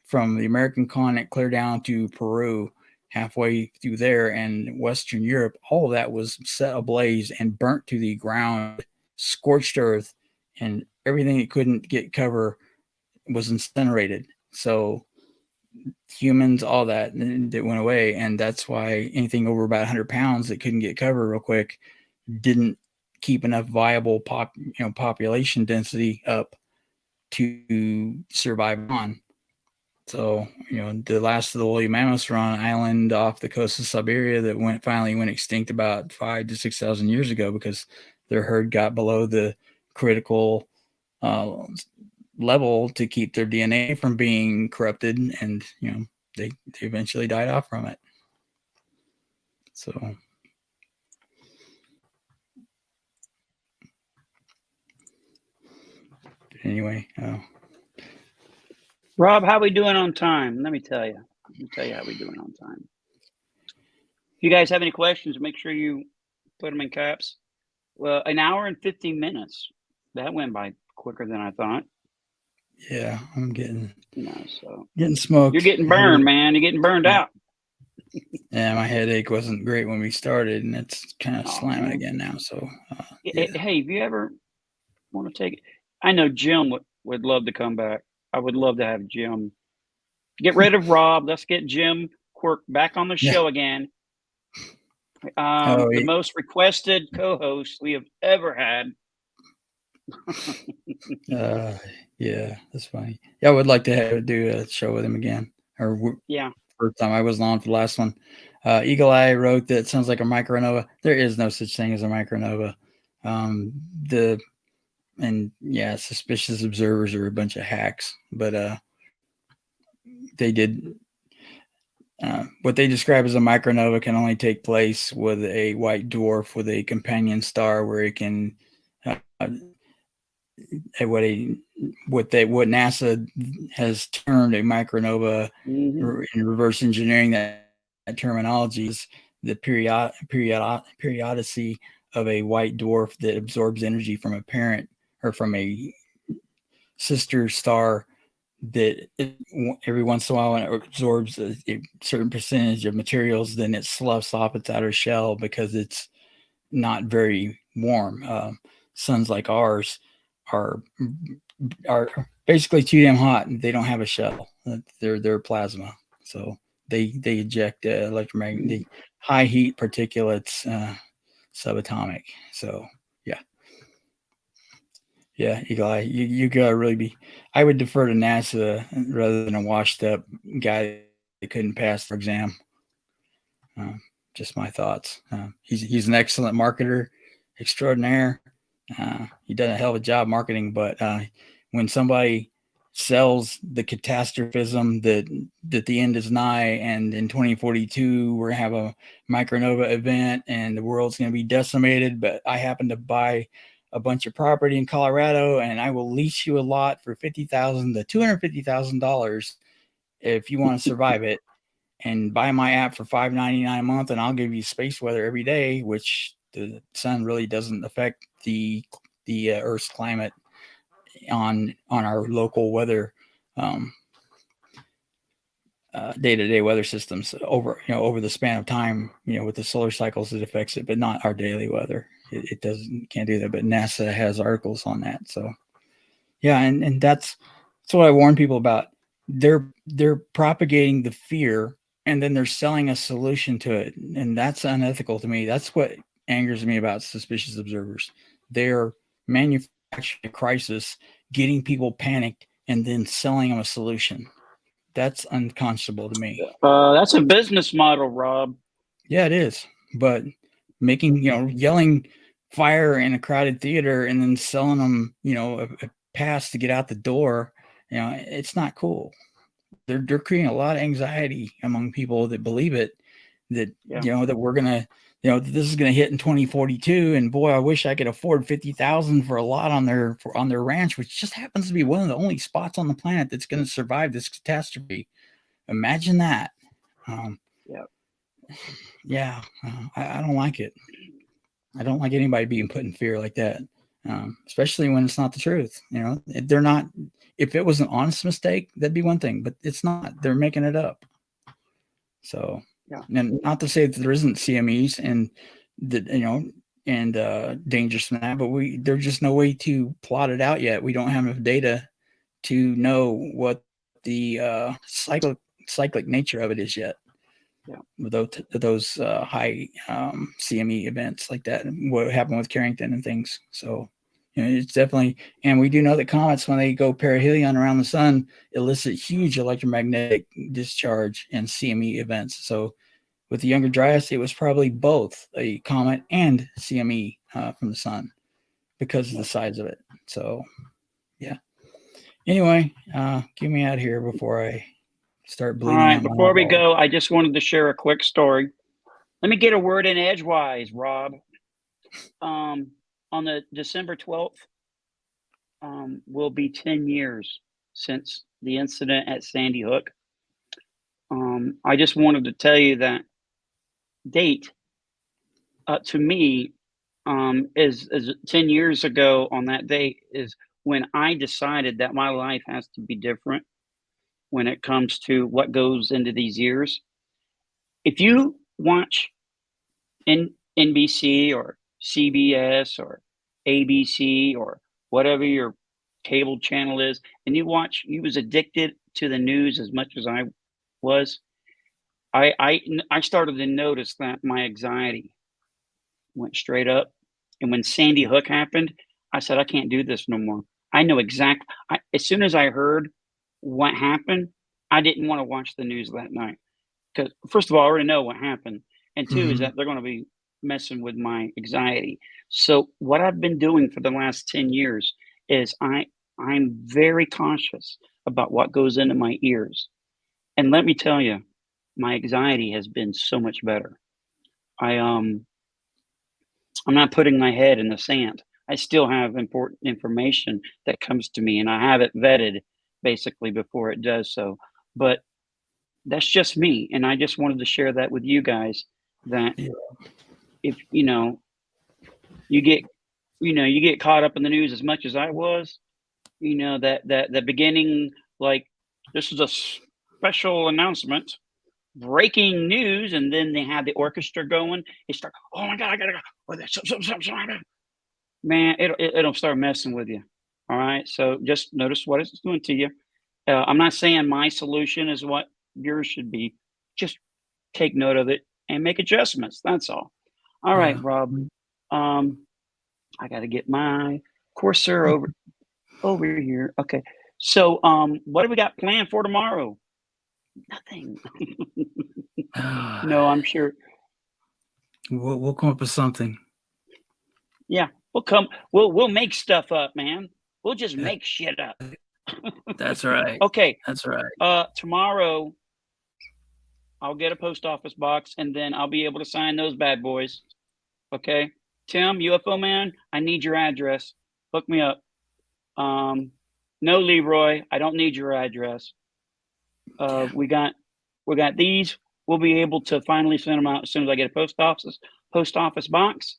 from the American continent clear down to Peru, halfway through there, and Western Europe. All of that was set ablaze and burnt to the ground, scorched earth, and everything it couldn't get cover was incinerated. So humans, all that went away, and that's why anything over about 100 pounds that couldn't get cover real quick didn't keep enough viable population density up to survive on. So, the last of the woolly mammoths were on an island off the coast of Siberia that finally went extinct about 5,000 to 6,000 years ago because their herd got below the critical level to keep their DNA from being corrupted, and they eventually died off from it. So anyway, Rob, how we doing on time? Let me tell you how we doing on time. If you guys have any questions, make sure you put them in caps. Well, an hour and 15 minutes. That went by quicker than I thought. yeah, I'm getting So smoked. you're getting burned, man. You're getting burned out. Yeah, my headache wasn't great when we started, and it's kind of slamming man. again now. So, Hey, if you ever want to take it, I know Jim would love to come back. I would love to have Jim. Get rid of Rob. Let's get Jim Quirk back on the show again. The most requested co-host we have ever had. Yeah, that's funny. Yeah, I would like to do a show with him again. First time I was on for the last one. Eagle Eye wrote that it sounds like a micronova. There is no such thing as a micronova. Suspicious observers are a bunch of hacks, but they did what they describe as a micronova can only take place with a white dwarf with a companion star where it can what NASA has termed a micronova in reverse engineering that terminology is the periodicity of a white dwarf that absorbs energy from a parent or from a sister star that every once in a while when it absorbs a certain percentage of materials, then it sloughs off its outer shell because it's not very warm. Suns like ours are basically too damn hot, and they don't have a shell. They're plasma, so they eject electromagnetic high heat particulates subatomic. So yeah, Eagle Eye, you gotta really be. I would defer to NASA rather than a washed up guy that couldn't pass their exam. just my thoughts. He's an excellent marketer, extraordinaire. He does a hell of a job marketing, but when somebody sells the catastrophism that the end is nigh, and in 2042 we're gonna have a micronova event and the world's gonna be decimated, but I happen to buy a bunch of property in Colorado and I will lease you a lot for $50,000 to $250,000 if you want to survive it, and buy my app for $5.99 a month, and I'll give you space weather every day, which the sun really doesn't affect the Earth's climate on our local weather, day-to-day weather systems over the span of time. With the solar cycles, it affects it, but not our daily weather. It can't do that. But NASA has articles on that. So yeah, and that's what I warn people about. They're propagating the fear, and then they're selling a solution to it, and that's unethical to me. That's what angers me about suspicious observers. They're manufacturing a crisis, getting people panicked, and then selling them a solution. That's unconscionable to me. That's a business model, Rob. Yeah, it is. But making, yelling fire in a crowded theater and then selling them, a pass to get out the door, it's not cool. They're creating a lot of anxiety among people that believe it, that, that we're going to, this is going to hit in 2042. And boy, I wish I could afford $50,000 for a lot on their ranch, which just happens to be one of the only spots on the planet that's going to survive this catastrophe. Imagine that. Yeah, I don't like it. I don't like anybody being put in fear like that, especially when it's not the truth. They're not. If it was an honest mistake, that'd be one thing, but it's not. They're making it up. So, and not to say that there isn't CMEs and dangerous from that, but there's just no way to plot it out yet. We don't have enough data to know what the cyclic nature of it is yet. With those high CME events like that, what happened with Carrington and things. So, it's definitely, and we do know that comets, when they go perihelion around the sun, elicit huge electromagnetic discharge and CME events. So, with the Younger Dryas, it was probably both a comet and CME from the sun because of the size of it. So, yeah. Anyway, get me out of here before I start bleeding. All right, before we go, I just wanted to share a quick story. Let me get a word in edgewise, Rob. On the December 12th, will be 10 years since the incident at Sandy Hook. I just wanted to tell you that date, to me, is 10 years ago on that date is when I decided that my life has to be different when it comes to what goes into these years. If you watch NBC or CBS or ABC or whatever your cable channel is, and you was addicted to the news as much as I was, I started to notice that my anxiety went straight up. And when Sandy Hook happened, I said, I can't do this no more. I know as soon as I heard what happened, I didn't want to watch the news that night. Because first of all, I already know what happened. And two is that they're going to be messing with my anxiety. So what I've been doing for the last 10 years is I'm very cautious about what goes into my ears. And let me tell you, my anxiety has been so much better. I'm not putting my head in the sand. I still have important information that comes to me, and I have it vetted basically before it does so. But that's just me, and I just wanted to share that with you guys. That if you get caught up in the news as much as I was, that the beginning, like, this is a special announcement, breaking news, and then they have the orchestra going. They start, oh my God, I gotta go. Man, it'll start messing with you. All right, so just notice what it's doing to you. I'm not saying my solution is what yours should be. Just take note of it and make adjustments. That's all. All right, Rob. I got to get my Corsair over here. Okay. So, what do we got planned for tomorrow? Nothing. No, I'm sure. We'll come up with something. Yeah, we'll make stuff up, man. We'll just make shit up. That's right. Okay. That's right. Tomorrow I'll get a post office box and then I'll be able to sign those bad boys. Okay. Tim, UFO man, I need your address. Hook me up. No, Leroy, I don't need your address. We got these. We'll be able to finally send them out as soon as I get a post office box,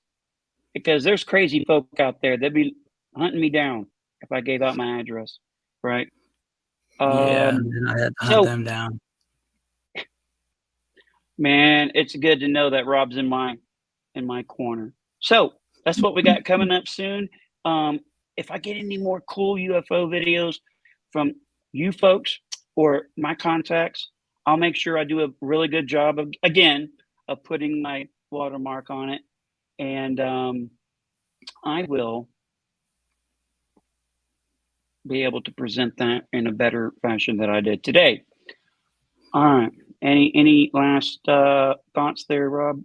because there's crazy folk out there. They'd be hunting me down if I gave out my address, right? Yeah, and I had to hunt them down. Man, it's good to know that Rob's in my corner. So that's what we got coming up soon. If I get any more cool UFO videos from you folks or my contacts, I'll make sure I do a really good job of putting my watermark on it, and I will be able to present that in a better fashion than I did today. All right. Any last thoughts there, Rob?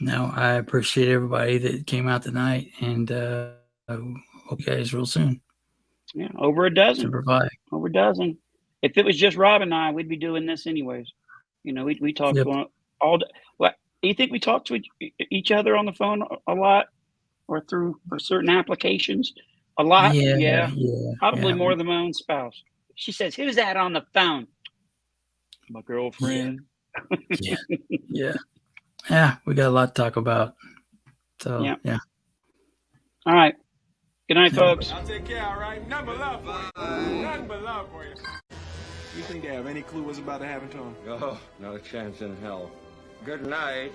No, I appreciate everybody that came out tonight, and hope you guys real soon. Yeah, over a dozen. Super 5. Over a dozen. If it was just Rob and I, we'd be doing this anyways. You know, we talk all day. What, you think we talk to each other on the phone a lot, or through certain applications a lot? Yeah. Probably more than my own spouse. She says, "Who's that on the phone?" My girlfriend. Yeah, we got a lot to talk about. So yeah. All right. Good night, folks. I'll take care, all right? Nothing but love for you. Nothing but love for you. You think they have any clue what's about to happen to them? Oh, not a chance in hell. Good night.